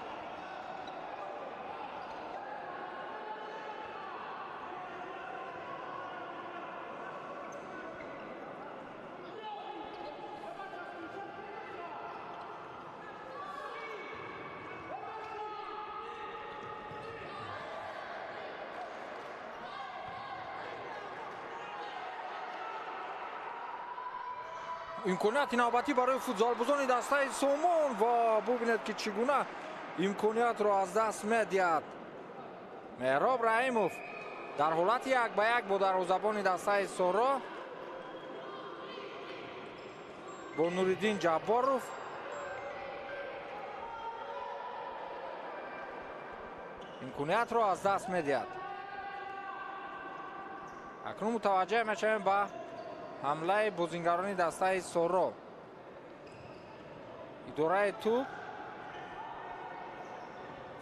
имконияти навбатӣ барои футзалбозони дастаи Сомон ва бубинед ки чӣ гуна имкониятро аз даст медиҳад. Меҳроб Раимов дар ҳолати 1-1 бо дарвозабони дастаи Соро. бо Нуриддин Ҷабборов. имкониятро аз даст медиҳад. акнун мутаваҷҷеҳ мешавем ба ҳамлаи бозингарони дастаи Соро. идораи тӯб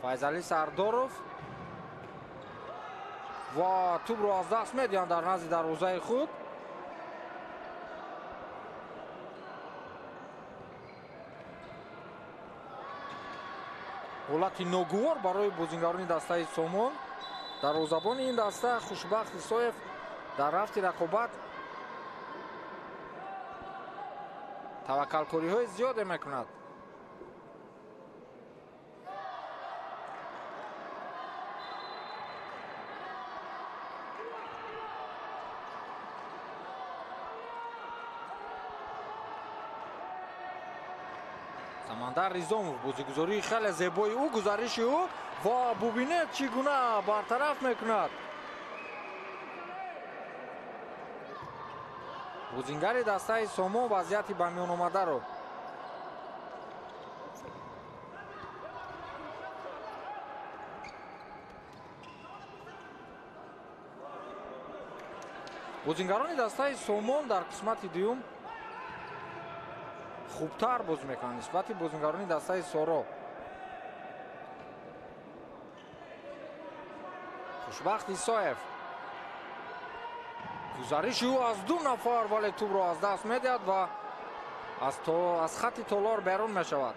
Файзалӣ Сардоров ва тӯбро аз даст медиҳанд дар назди дарвозаи худ. ҳолати ногувор барои бозингарони дастаи Сомон. дарвозабони ин даста Хушбахт Исоев дар рафти рақобат таваккалкориҳои зиёде мекунад. Самандар Ризомов бозигузории хеле зебои ӯ, гузариши ӯ ва бубинед чӣ гуна бартараф мекунад. бозингари дастаи Сомон вазъияти ба миёномадаро бозингарони дастаи Сомон дар қисмати дуюм хубтар бозӣ мекунанд нисбати бозингарони дастаи Соро. Хушбахт Исоев гузариши ӯ аз 2 нафар, вале тӯбро аз даст медиҳад ва аз хати толор берун мешавад.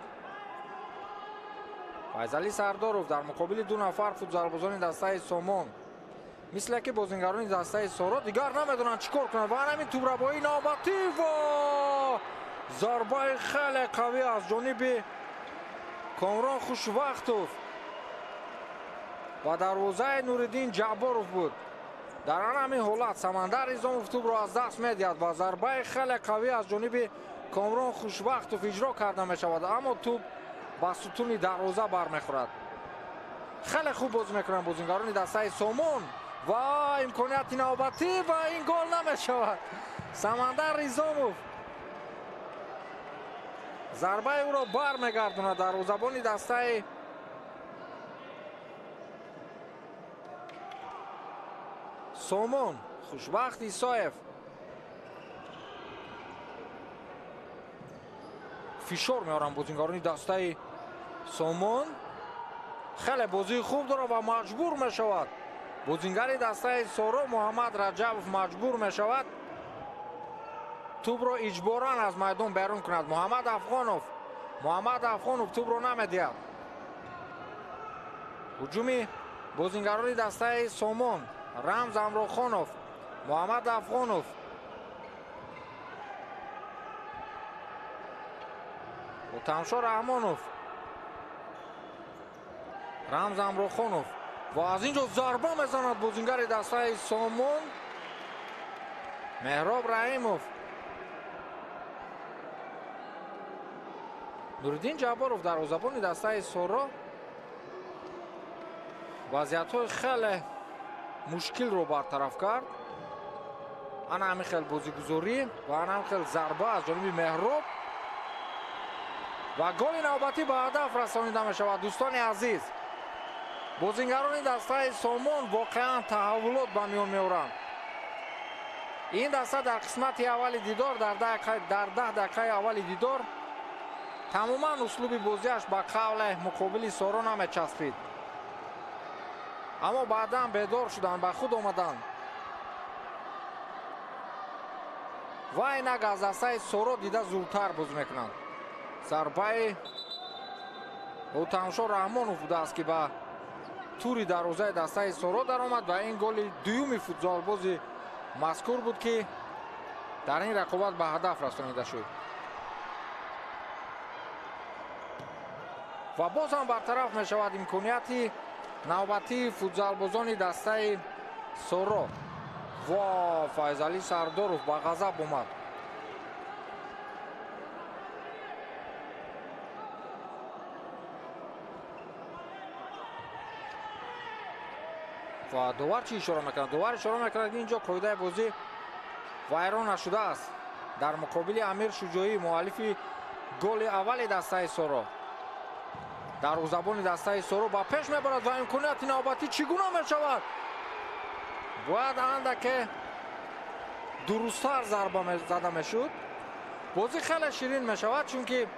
Файзалӣ Сардоров дар муқобили 2 нафар футзалбозони дастаи Сомон. мисле ки бозингарони дастаи Соро дигар намедонанд чӣ кор кунанд. ва ҳамин тӯбрабои навбатӣ ва зарбаи хеле қавӣ аз ҷониби Комрон Хушбахтов ба дарвозаи Нуриддин Ҷабборов буд. дар ҳамин ҳолат Самандар Низомов тӯбро аз даст медиҳад ва зарбаи хеле қавӣ аз ҷониби Комрон Хушбахтов иҷро карда мешавад, аммо тӯб ба сутуни дарвоза бармехӯрад. хеле хуб бозӣ мекунанд бозингарони дастаи Сомон ва имконияти навбатӣ ва ин гол намешавад. Самандар Низомов зарбаи ӯро бармегардонад. дарвозабони дастаи Сомон Хушбахт Исоев фишор меоранд бозингарони дастаи Сомон. хеле бозии хуб дорад ва маҷбур мешавад бозингари дастаи Соро Муҳаммад Раҷабов маҷбур мешавад тӯбро иҷборан аз майдон берун кунад. Муҳаммад Афғонов тӯбро намедиҳад. ҳуҷуми бозингарони дастаи Сомон Рамз Амрохонов, Муҳаммад Афғонов Тамшо Раҳмонов, Рамз Амрохонов ва аз ин ҷо зарба мезанад бозингари дастаи Сомон Меҳроб Раимов. Нуриддин Ҷабборов дарвозабони дастаи Соро вазъиятҳои хеле мушкилро бартараф кард. ана ҳамин хел бозигузорӣ ва ана ҳамин хел зарба аз ҷониби Меҳроб ва голи навбатӣ ба ҳадаф расонида мешавад. дӯстони азиз, бозингарони дастаи Сомон воқеан таҳаввулот ба миён меоранд. ин даста дар қисмати аввали дидор дар 10 дақиқаи аввали дидор тамоман услуби бозиаш ба қавле муқобили Соро намечаспид, аммо баъдан бедор шуданд, ба худ омаданд ва инак аз дастаи Соро дида зудтар бозӣ мекунанд. зарбаи Тамшо Раҳмонов будааст ки ба тури дарвозаи дастаи Соро даромад ва ин голи дуюми футзалбози мазкур буд ки дар ин рақобат ба ҳадаф расонида шуд. ва боз ҳам бартараф мешавад имконияти навбатии футзалбозони дастаи Соро. ва Файзалӣ Сардоров ба ғазаб омад. ва довар чӣ ишора мекунад? Довар ишора мекунад ки инҷо қоидаи бозӣ вайрон нашудааст дар муқобили Амир Шуҷоӣ, муаллифи голи аввали дастаи Соро. дарвозабони дастаи Соро ба пеш мебарад ва имконияти навбатӣ чӣ гуна мешавад? бояд андаке дурусттар зарба зада мешуд. бозӣ хеле ширин мешавад, чунки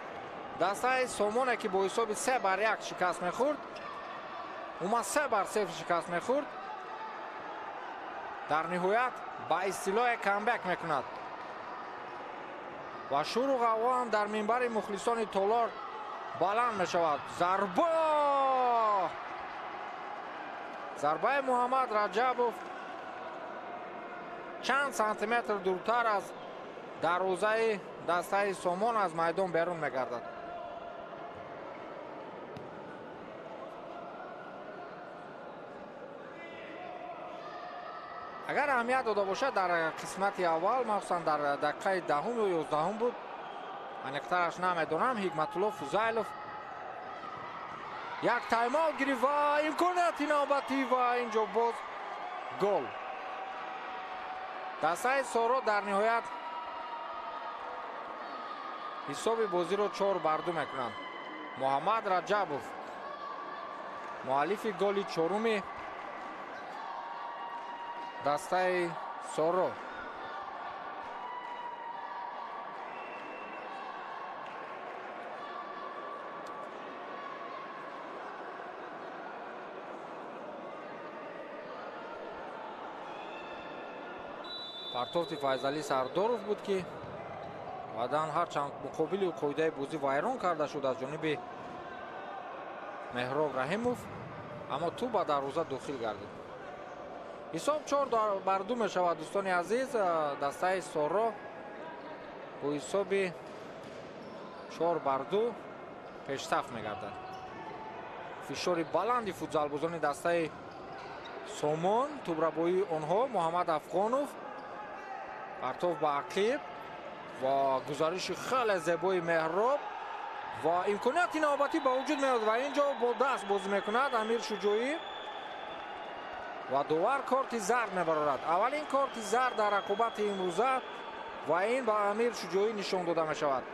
дастаи Сомоне ки бо ҳисоби 3-1 шикаст мехӯрд, ума 3-0 шикаст мехӯрд, дар ниҳоят ба истилои камбек мекунад ва шӯру ғавғо ҳам дар минбари мухлисони Толор баланд мешавад. зарбаи Муҳаммад Раҷабов чанд сантиметр дуртар аз дарвозаи дастаи Сомон аз майдон берун мегардад. агар аҳамият дода бошад, дар қисмати аввал махсусан дар дақиқаи 10 ё 11 буд, аниқтараш намедонам, Ҳикматулло Фузайлов як тайм-аут гирифт ва имконияти навбатӣ ва инҷо боз гол. дастаи Соро дар ниҳоят ҳисоби бозиро 4-2 мекунанд. Муҳаммад Раҷабов муаллифи голи чоруми дастаи Соро. партофти Файзалӣ Сардоров буд ки баъдан ҳарчанд муқобили қоидаи бозӣ вайрон карда шуд аз ҷониби Меҳроб Раҳимов, аммо тӯб ба дарвоза дохил гардид. ҳисоб 4-2 мешавад. дӯстони азиз, дастаи Соро бо ҳисоби 4-2 пешсаф мегардад. фишори баланди футзалбозони дастаи Somon, тубрабои онҳо Муҳаммад Афғонов, партов ба ақиб ва гузариши хеле зебои Меҳроб ва имконияти навбатӣ ба вуҷуд меояд ва ин ҷо бо даст бозӣ мекунад Амир Шуҷоӣ ва довар корти зард мебарорад. Аввалин корти зард дар рақобати имрӯза ва ин ба Амир Шуҷоӣ нишон дода мешавад.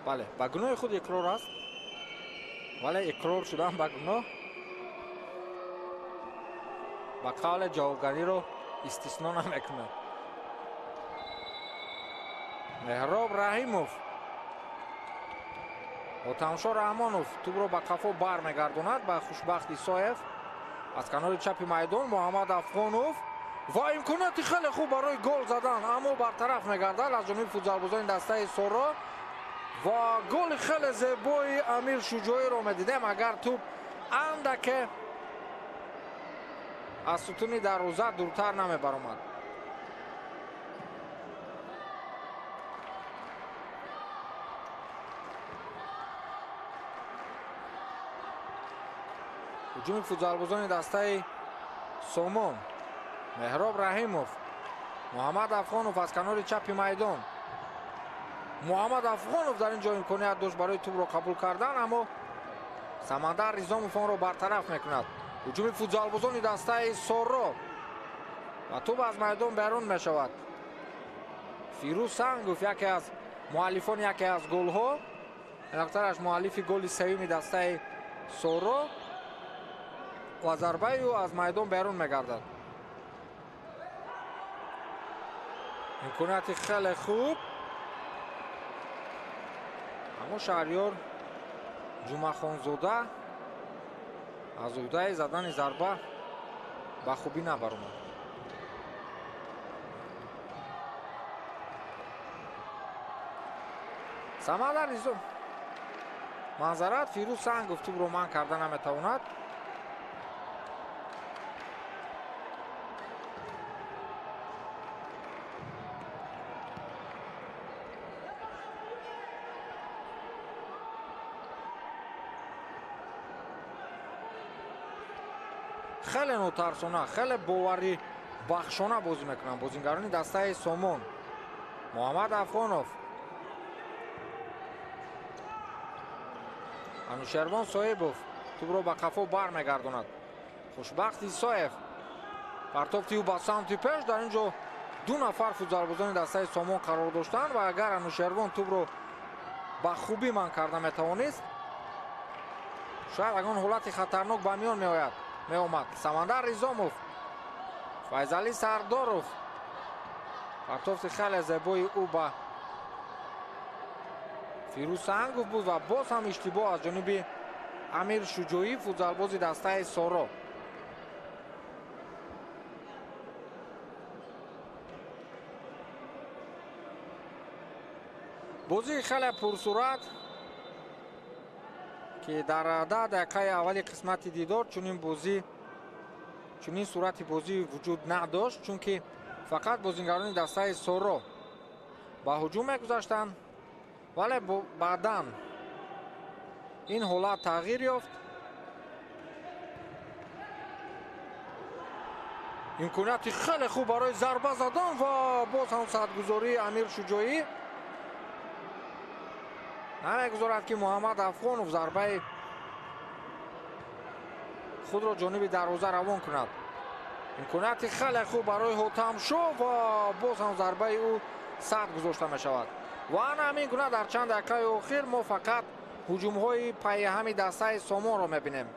бале, ба гуноҳи худ иқрор аст, вале иқрор шудан ба гуноҳ ба қавле ҷавобгариро истисно намекунад. Меҳроб Раҳимов бо тамошо Раҳмонов тӯбро ба қафо бармегардонад ба Хушбахт Исоев. аз канори чапи майдон Муҳаммад Афғонов ва имконияти хеле хуб барои гол задан, аммо бартараф мегардад аз ҷониби футзалбозони дастаи Соро ва голи хеле зебои Амир Шуҷоиро медидем. агар тӯб андаке аз сутуни дарвоза дуртар намебаромад. ҳуҷуми футзалбозони дастаи Сомон, Меҳроб Раҳимов, Муҳаммад Афғонов аз канори чапи майдон. Муҳаммад Афғонов дар ин ҷо имконият дошт барои тӯбро қабул кардан, аммо Самандар Ризомов онро бартараф мекунад. ҳуҷуми футзалбозони дастаи Соро ва тӯб аз майдон берун мешавад. Фирӯз Сангов яке аз муаллифони яке аз голҳо, инақтараш муаллифи голи севими дастаи Соро ва зарбаи ӯ аз майдон берун мегардад. имконияти хеле хуб, аммо Шаҳрёр Ҷумъахонзода аз уҳдаи задани зарба ба хубӣ набаромад. Самандар Ризо манзарат Фирӯз Сангов тӯбро манъ карда наметавонад. хеле нотарсона, хеле боварӣ бахшона бозӣ мекунанд бозингарони дастаи Сомон. Муҳаммад Афғонов, Анушервон Соебов тӯбро ба қафо бармегардонад. Хушбахт Исоев партофти ӯ ба самти пеш. дар ин ҷо ду нафар футзалбозони дастаи Сомон қарор доштанд ва агар Анушервон тӯбро ба хубӣ манъ карда метавонист, шояд ягон ҳолати хатарнок ба миён меомад. Самандар Ризомов, Файзалӣ Сардоров партофти хеле зебои ӯ ба Фирӯз Сангов буд ва боз ҳам иштибоҳ аз ҷониби Амир Шуҷоӣ, футзалбози дастаи Соро. бозии хеле пурсурат ки дар 10 дақиқаи аввали қисмати дидор чунин сурати бозӣ вуҷуд надошт, чунки фақат бозингарони дастаи Соро ба ҳуҷум мегузаштанд, вале баъдан ин ҳолат тағйир ёфт. имконияти хеле хуб барои зарба задан ва боз ҳам садгузории Амир Шуҷоӣ намегузорад ки Муҳаммад Афғонов зарбаи худро ҷониби дарвоза равон кунад. имконияти хеле хуб барои Ҳотамшо ва боз ҳам зарбаи ӯ сад гузошта мешавад. ва ана ҳамин гуна дар чанд дақиқаи охир мо фақат ҳуҷумҳои пайҳами дастаи Сомонро мебинем.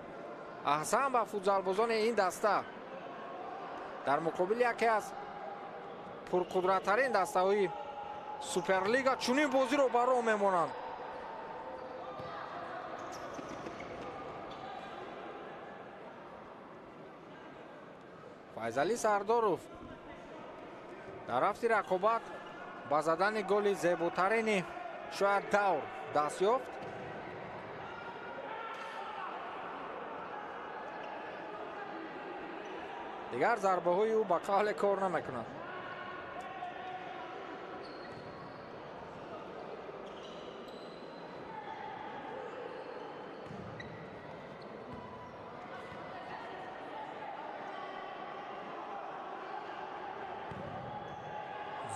аҳсан ба футзалбозони ин даста дар муқобили яке аз пурқудраттарин дастаҳои Суперлига чунин бозиро ба роҳ мемонанд. Файзалӣ Сардоров дар рафти рақобат ба задани голи зеботарини шояд давр даст ёфт. дигар зарбаҳои ӯ ба қавле кор намекунад.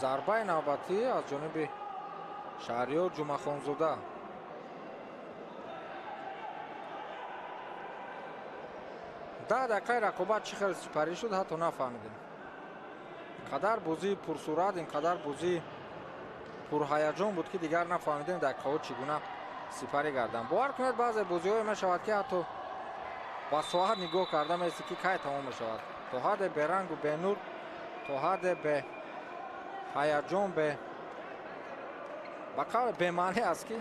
зарбаи навбатӣ аз ҷониби Шаҳриёр Ҷумахонзода. даҳ дақиқаи рақобат чӣ хел сипарӣ шуд, ҳатто нафаҳмидем. инқадар бозии пурсуръат, инқадар бозии пурҳаяҷон буд, ки дигар нафаҳмидем дақиқаҳо чӣ гуна сипарӣ гарданд. бовар кунед баъзе бозиҳое мешавад, ки ҳатто ба соат нигоҳ карда меистӣ, ки кай тамом мешавад. То ҳадде берангу бенур, то ҳадде беҳаяҷон, ба қавле бемаъне аст, ки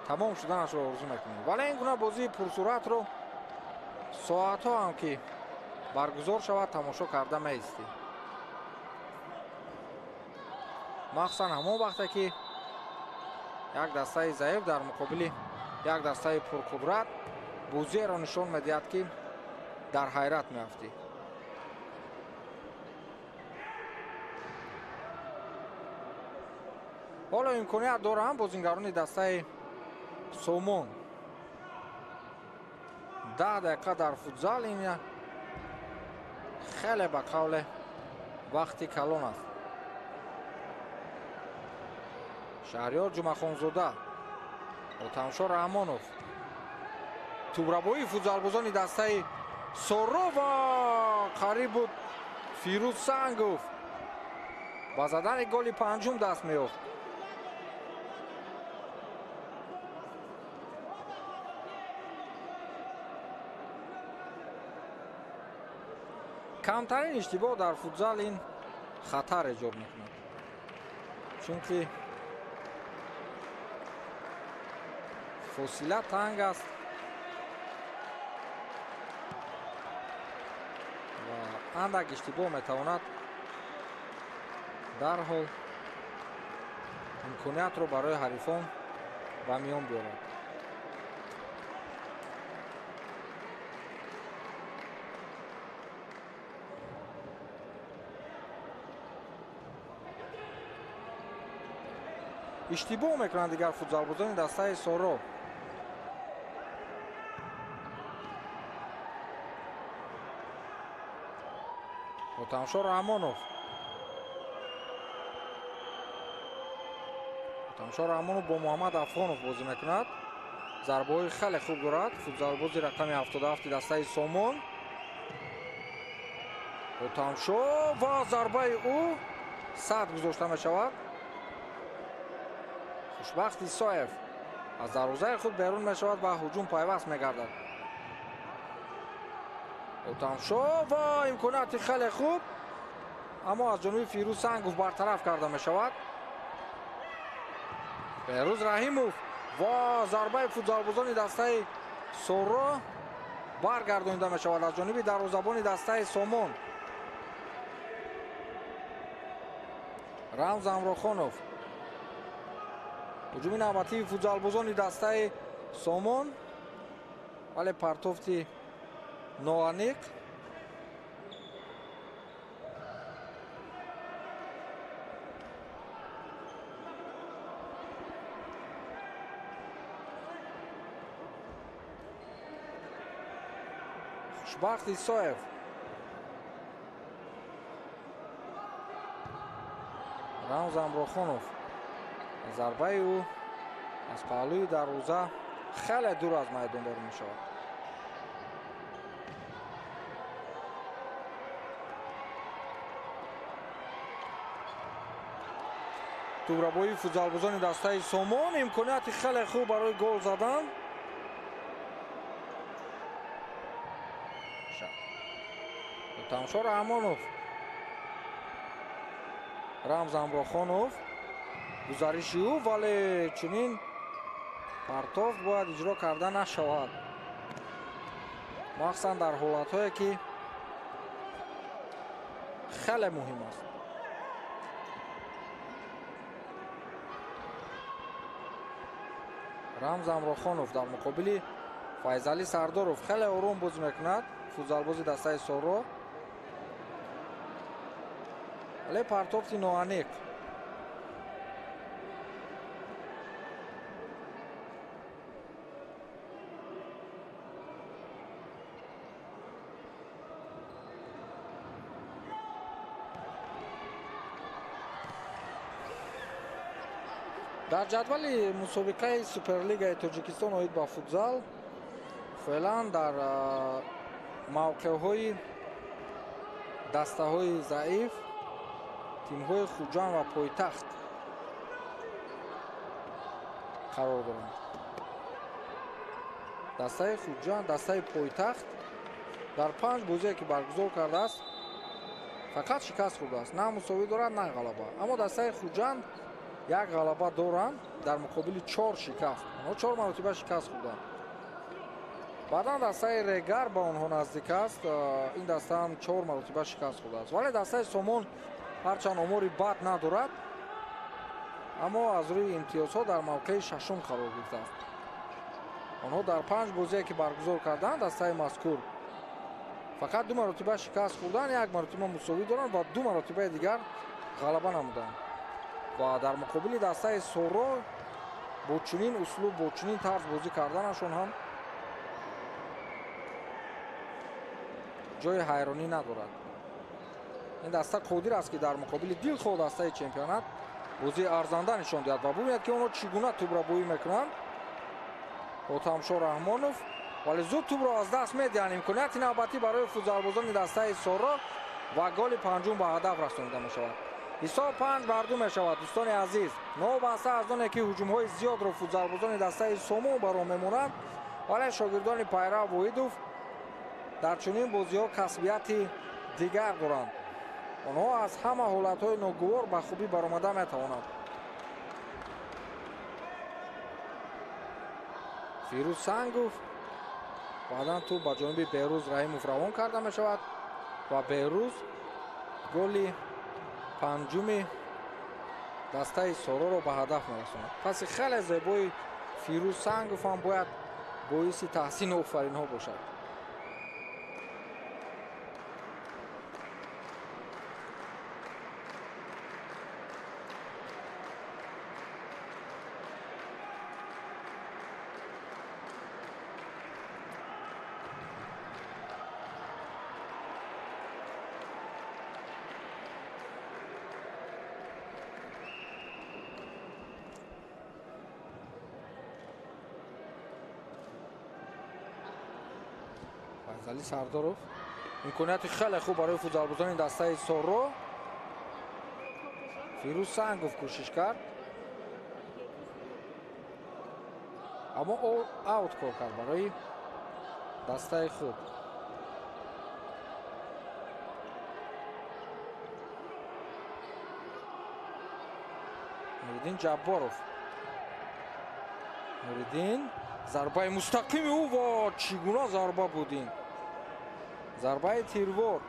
тамом шуданашро орзу мекунем. вале ин гуна бозии пурсуръатро соатҳо ҳам ки баргузор шавад, тамошо карда меистӣ. махсусан ҳамон вақте ки як дастаи заиф дар муқобили як дастаи пурқудрат бозиеро нишон медиҳад, ки дар ҳайрат меафтӣ. ҳоло имконият доранд бозингарони дастаи Сомон. 10 дақиқа дар футзал, ин хеле ба қавле вақти калон аст. Шаҳриёр Ҷумахонзода, Отамшор Раҳмонов, тӯбрабоии футзалбозони дастаи Соро ва қариб буд Фирӯз Сангов ба задани голи панҷум даст меёфт. камтарин иштибоҳ дар футзал ин хатар эҷод мекунад, чунки фосила танг аст ва андак иштибоҳ метавонад дарҳол имкониятро барои ҳарифон ба миён биёрад. иштибоҳ мекунанд дигар футзалбозони дастаи Соро. Отамшор Раҳмонов. Отамшор Раҳмонов бо Муҳаммад Афғонов бозӣ мекунад. зарбаҳои хеле хуб дорад футзалбози рақами 77 дастаи Сомон. Отамшор ва зарбаи ӯ сад гузошта мешавад. хушбахт Исоев аз дарвозаи худ берун мешавад ва ҳуҷум пайваст мегардад. Отамшор ва имконияти хеле хуб, аммо аз ҷониби Фирӯз Сангов бартараф карда мешавад. Беҳрӯз Раҳимов ва зарбаи футзалбозони дастаи Соро баргардонида мешавад аз ҷониби дарвозабони дастаи Сомон. Рамз Амрохонов. ҳуҷуми навбатии футзалбозони дастаи Сомон, вале партофти ноаниқ. хушбахт Исоев. Рамз Амрохонов. зарбаи ӯ аз паҳлӯи дарвоза хеле дур аз майдон берун мешавад. тӯбрабоии футзалбозони дастаи Сомон, имконияти хеле хуб барои гол задан. Отамшор Раҳмонов. Рамз Амрохонов. гузариши ӯ, вале чунин партофт бояд иҷро карда нашавад, махсусан дар ҳолатҳое ки хеле муҳим аст. рамз Амрохонов дар муқобили Файзалӣ Сардоров хеле ором бозӣ мекунад, футзалбози дастаи Соро, вале партофти ноаниқ. дар ҷадвали мусобиқаи Суперлигаи Тоҷикистон оид ба футзал феълан дар мавқеъҳои дастаҳои заиф тимҳои Хуҷанд ва Пойтахт қарор доранд. дастаи Хуҷанд, дастаи Пойтахт дар 5 бозие ки баргузор кардааст фақат шикаст хӯрдааст. На мусовӣ дорад, на ғалаба. Аммо дастаи Хуҷанд як ғалаба доранд дар муқобили 4 шикаст. онҳо 4 маротиба шикаст хӯрданд. баъдан дастаи Регар ба онҳо наздик аст. ин даста ҳам 4 маротиба шикаст хӯрдааст. вале дастаи Сомон ҳарчанд омори бад надорад, аммо аз рӯи имтиёзҳо дар мавқеи шашум қарор гирифтааст. онҳо дар 5 бозие ки баргузор карданд дастаи мазкур фақат 2 маротиба шикаст хӯрданд, 1 маротиба мусовӣ доранд ва 2 маротибаи дигар ғалаба намуданд. ва дар муқобили дастаи Соро бо чунин услуб, бо чунин тарз бозӣ карданашон ҳам ҷои ҳайронӣ надорад. ин даста қодир аст ки дар муқобили дилхоҳ дастаи чемпионат бозии арзанда нишон диҳад ва бубинед ки онҳо чӣ гуна тӯбро боӣ мекунанд. Отамшо Раҳмонов вале зуд тӯбро аз даст медиҳанд. имконияти навбатӣ барои футзалбозони дастаи Соро ва голи панҷум ба ҳадаф расонида мешавад. ҳисоб 5-2 мешавад. дӯстони азиз, новобаста аз оне ки ҳуҷумҳои зиёдро футзалбозони дастаи Сомон ба роҳ мемонанд, вале шогирдони Пайрав Воҳидов дар чунин бозиҳо касбияти дигар доранд. онҳо аз ҳама ҳолатҳои ногувор ба хубӣ баромада метавонанд. фирӯз Сангов баъдан ту ба ҷониби Беҳрӯз Раҳимов равон карда мешавад ва Беҳрӯз голи панҷуми дастаи Сороро ба ҳадаф мерасонад. паси хеле зебои Фирӯз Сангов ҳам бояд боиси таҳсини офаринҳо бошад. Файзали Сардоров имконияти хеле хуб барои футзалбозони дастаи Соро. Фирӯз Сангов кӯшиш кард, аммо аут кор кард барои дастаи худ. Нуриддин Ҷабборов. Нуриддин зарбаи мустақими ӯ ва чӣ гуна зарба буд ин. зарбаи тирвор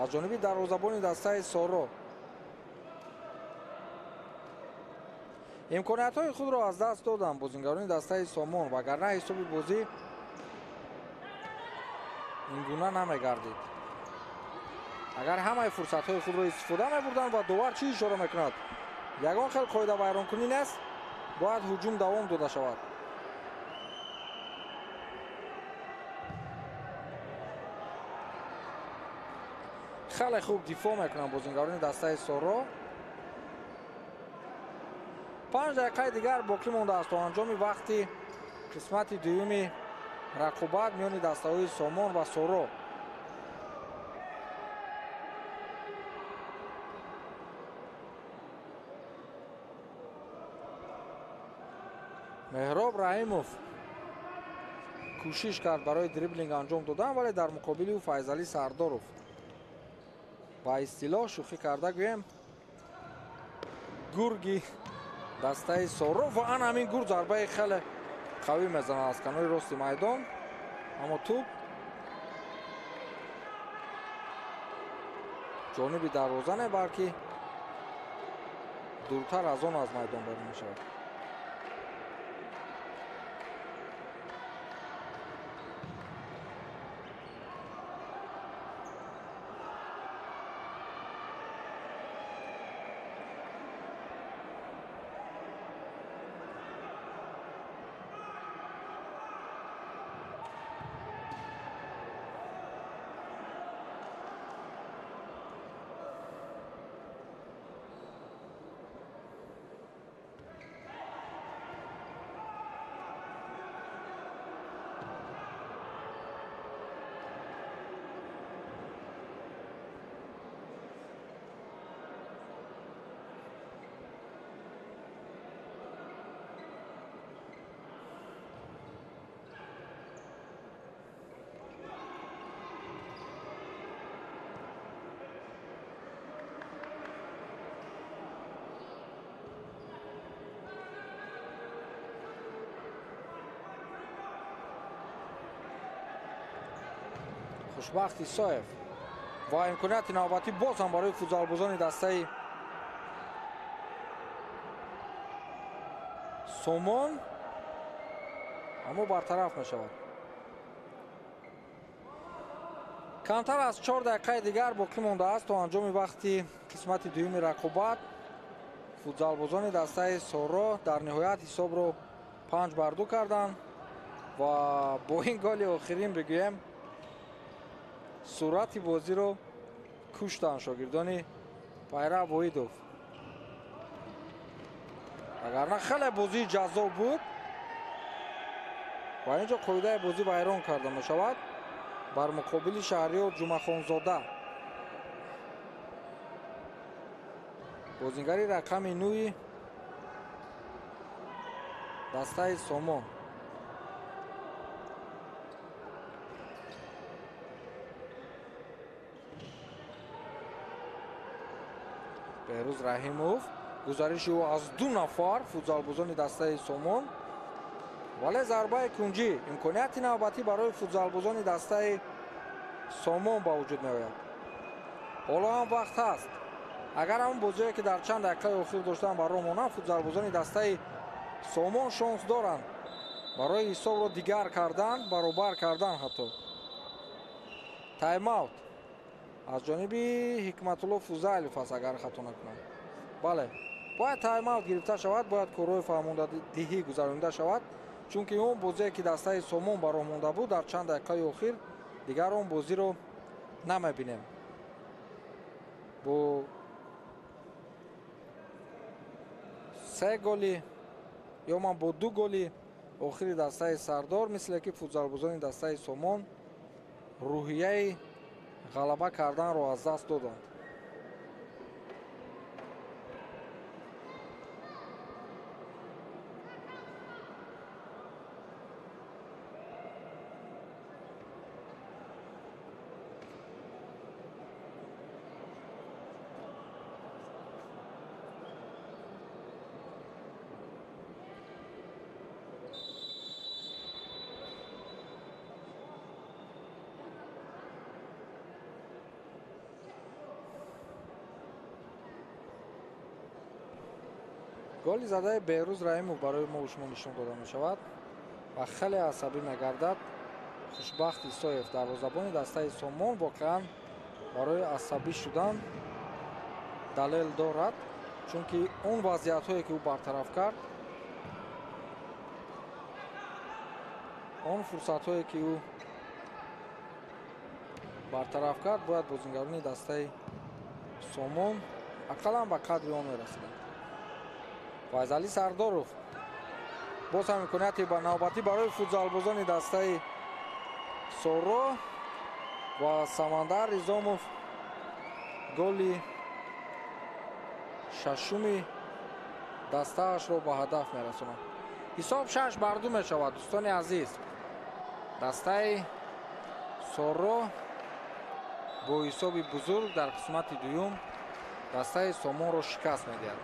аз ҷониби дарвозабони дастаи Соро. имкониятҳои худро аз даст доданд бозингарони дастаи Сомон, вагарна ҳисоби бозӣ ин гуна намегардид. агар ҳамаи фурсатҳои худро истифода мебурданд ва довар чӣ ишора мекунад? ягон хел қоидавайронкунӣ нест, бояд ҳуҷум давом дода шавад. хеле хуб дифоъ мекунанд бозингарони дастаи Соро. 5 дақиқаи дигар боқӣ мондааст то анҷоми вақти қисмати дуюми рақобат миёни дастаҳои Сомон ва Соро. Меҳроб Раҳимов кӯшиш кард барои дриблинг анҷом додан, вале дар муқобили ӯ Файзали Сардоров ба истилоҳ шӯхӣ карда гӯем гурги дастаи Соро ва ан ҳамин гург зарбаи хеле қавӣ мезанад аз канори рости майдон, аммо тӯб ҷониби дарвоза не балки дуртар аз он аз майдон берун мешавад. хушбахт исоев ва имконияти навбатӣ боз ҳам барои футзалбозони дастаи сомон, аммо бартараф мешавад. камтар аз 4 дақиқаи дигар боқӣ мондааст то анҷоми вақти қисмати дуюми рақобат. футзалбозони дастаи соро дар ниҳоят ҳисобро 5-2 карданд ва бо ин голи охирин бигӯем суръати бозиро куштанд шогирдони Пайра Воидов. агарна хеле бозии ҷаззоб буд ва инҷо қоидаи бозӣ вайрон карда мешавад бар муқобили Шаҳриёр Ҷумахонзода. бозингари рақами 9 дастаи Сомон. Беҳрӯз Раҳимов, гузариши ӯ аз 2 нафар футзалбозони дастаи Сомон, вале зарбаи кунҷӣ имконияти навбатӣ барои футзалбозони дастаи Сомон ба вуҷуд меояд. ҳоло ҳам вақт ҳаст. агар ҳамон бозие ки дар чанд дақиқаи охир доштан бар роҳ монанд, футзалбозони дастаи Сомон шонс доранд барои ҳисобро дигар кардан, баробар кардан. ҳатто тайм-аут аз ҷониби Ҳикматулло Фузайлов аст, агар хато накунам. бале, бояд тайм-аут гирифта шавад, бояд корҳои фаҳмондадиҳӣ гузаронида шавад, чунки он бозие ки дастаи Сомон ба роҳ монда буд дар чанд дақиқаи охир дигар он бозиро намебинем. бо 3 голи ё ман бо 2 голи охири дастаи Сардор, мисле ки футзалбозони дастаи Сомон рӯҳияи ғалаба карданро аз даст доданд. голи задаи Беҳрӯз Раимов барои мо шумо нишон дода мешавад ва хеле асабӣ мегардад. хушбахт Исоев, дарвозабони дастаи Сомон, воқеан барои асабӣ шудан далел дорад, чунки он вазъиятҳое ки ӯ бартараф кард, он фурсатҳое ки ӯ бартараф кард, бояд бозингарони дастаи Сомон ақаллан ба қадри он мерасиданд. Файзалӣ Сардоров боз ҳам имконияти ба навбатӣ барои футзалбозони дастаи Соро ва Самандар Ризомов голи шашуми дастаашро ба ҳадаф мерасонад. ҳисоб 6-2 мешавад. дӯстони азиз, дастаи Соро бо ҳисоби бузург дар қисмати дуюм дастаи Сомонро шикаст медиҳад.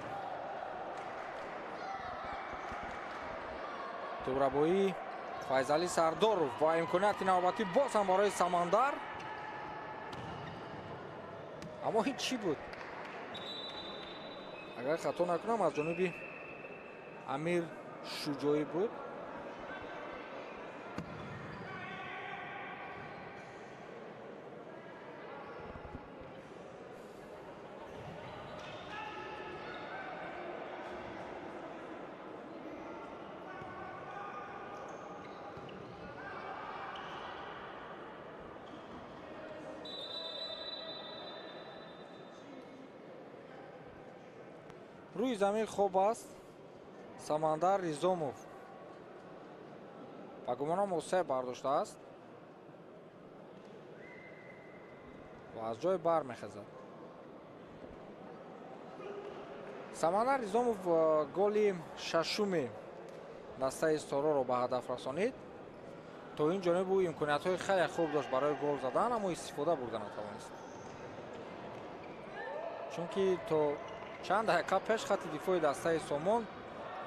тӯбрабоӣ Файзалӣ Сардоров ва имконияти навбатӣ боз ҳам барои Самандар. аммо ин чӣ буд? агар хато накунам аз ҷониби Амир Шуҷоӣ буд. рӯи замин хоб аст Самандар Ризомов. ба гумонам осеб бардоштааст ва аз ҷой бармехезад. Самандар Ризомов голи шашуми дастаи Сороро ба ҳадаф расонид. то ин ҷониб ӯ имкониятҳои хеле хуб дошт барои гол задан, аммо истифода бурда натавонист. чунки то чанд дақиқа пеш хатти дифои дастаи Сомон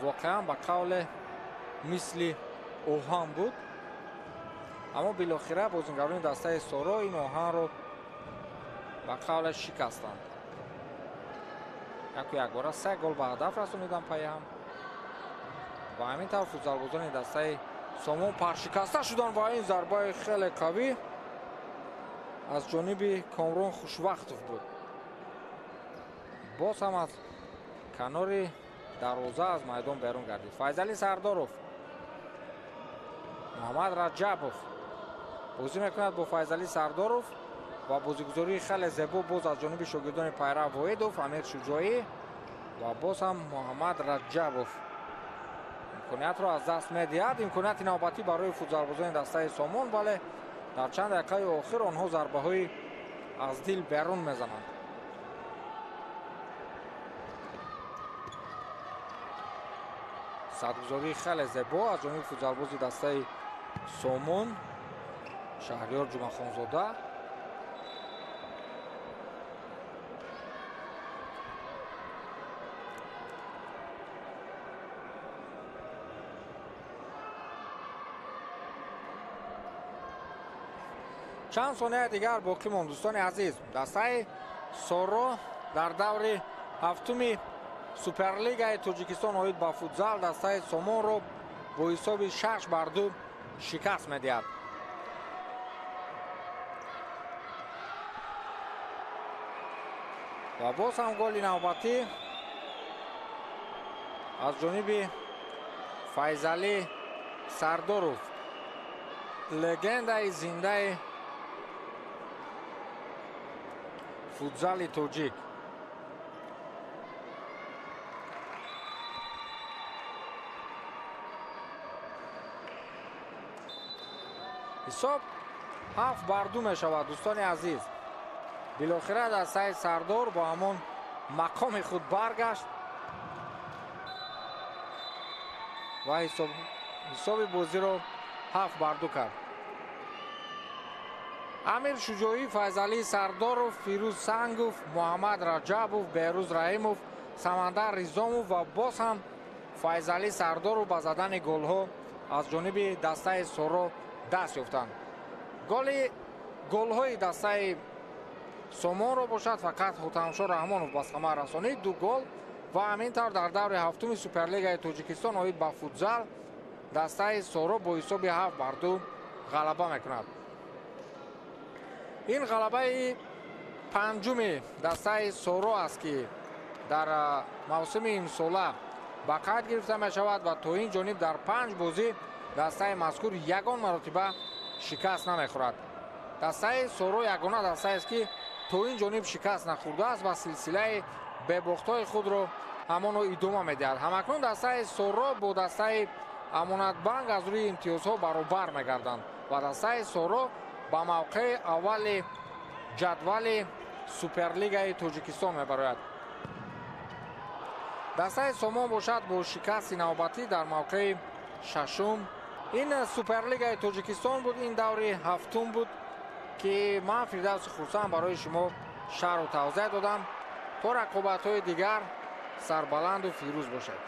воқеан ба қавле мисли оҳан буд. аммо билохира бозингарони дастаи соро ин оҳанро ба қавлаш шикастанд. 1-1 бора 3 гол ба ҳадаф расонидан паяҳам. ва ҳамин тавр футзалбозони дастаи Сомон паршикаста шуданд ва ин зарбаи хеле қавӣ аз ҷониби Комрон Хушвақтов буд. боз ҳам аз канори дарвоза аз майдон берун гардид. Файзали Сардоров, Муҳаммад Раҷабов бозӣ мекунад бо Файзали Сардоров ва бозигузории хеле зебо боз аз ҷониби шогирдони Пайрав Воидов, Амир Шуҷоӣ ва боз ҳам Муҳаммад Раҷабов имкониятро аз даст медиҳад. имконияти навбатӣ барои футзалбозони дастаи Сомон, вале дар чанд дақиқаи охир онҳо зарбаҳои аз дил берун мезананд. садгузории хеле зебо аз ҷониби футзалбози дастаи Сомон Шаҳриёр Ҷумахонзода. чанд сония дигар боқӣ монд. дӯстони азиз, дастаи Соро дар даври ҳафтуми Суперлигаи Тоҷикистон оид ба футзал дастаи Сомонро бо ҳисоби 6-2 шикаст медиҳад. ва боз ҳам голи навбатӣ аз ҷониби Файзали Сардоров, легендаи зиндаи футзали тоҷик. ҳисоб 7-2 мешавад. дӯстони азиз, билохира дастаи Сардор бо ҳамон мақоми худ баргашт ва ҳисоби бозиро 7-2 кард. Амир Шуҷоӣ, Файзали Сардоров, Фирӯз Сангов, Муҳаммад Раҷабов, Беҳрӯз Раимов, Самандар Ризомов ва боз ҳам Файзали Сардоров ба задани голҳо аз ҷониби дастаи Соро даст ёфтанд. голҳои дастаи Сомонро бошад фақат Ҳутамшор Раҳмонов ба самар расонид 2 гол ва ҳамин тавр дар даври ҳафтуми Суперлигаи Тоҷикистон оид ба футзал дастаи Соро бо ҳисоби 7-2 ғалаба мекунад. ин ғалабаи панҷуми дастаи Соро аст ки дар мавсими имсола ба қайд гирифта мешавад ва то ин ҷониб дар 5 бозӣ дастаи мазкур ягон маротиба шикаст намехӯрад. дастаи Соро ягона дастаест ки то ин ҷониб шикаст нахӯрдааст ва силсилаи бебохтҳои худро ҳамоно идома медиҳад. ҳамакнун дастаи Соро бо дастаи Амонатбанк аз рӯи имтиёзҳо баробар мегарданд ва дастаи Соро ба мавқеи аввали ҷадвали Суперлигаи Тоҷикистон мебарояд. дастаи Сомон бошад бо шикасти навбатӣ дар мавқеи шашум. ин Суперлигаи Тоҷикистон буд. ин даври ҳафтум буд ки ман Фирдавси Хурсанд барои шумо шарҳу тавзеҳ додам. то рақобатҳои дигар сарбаланду фирӯз бошед.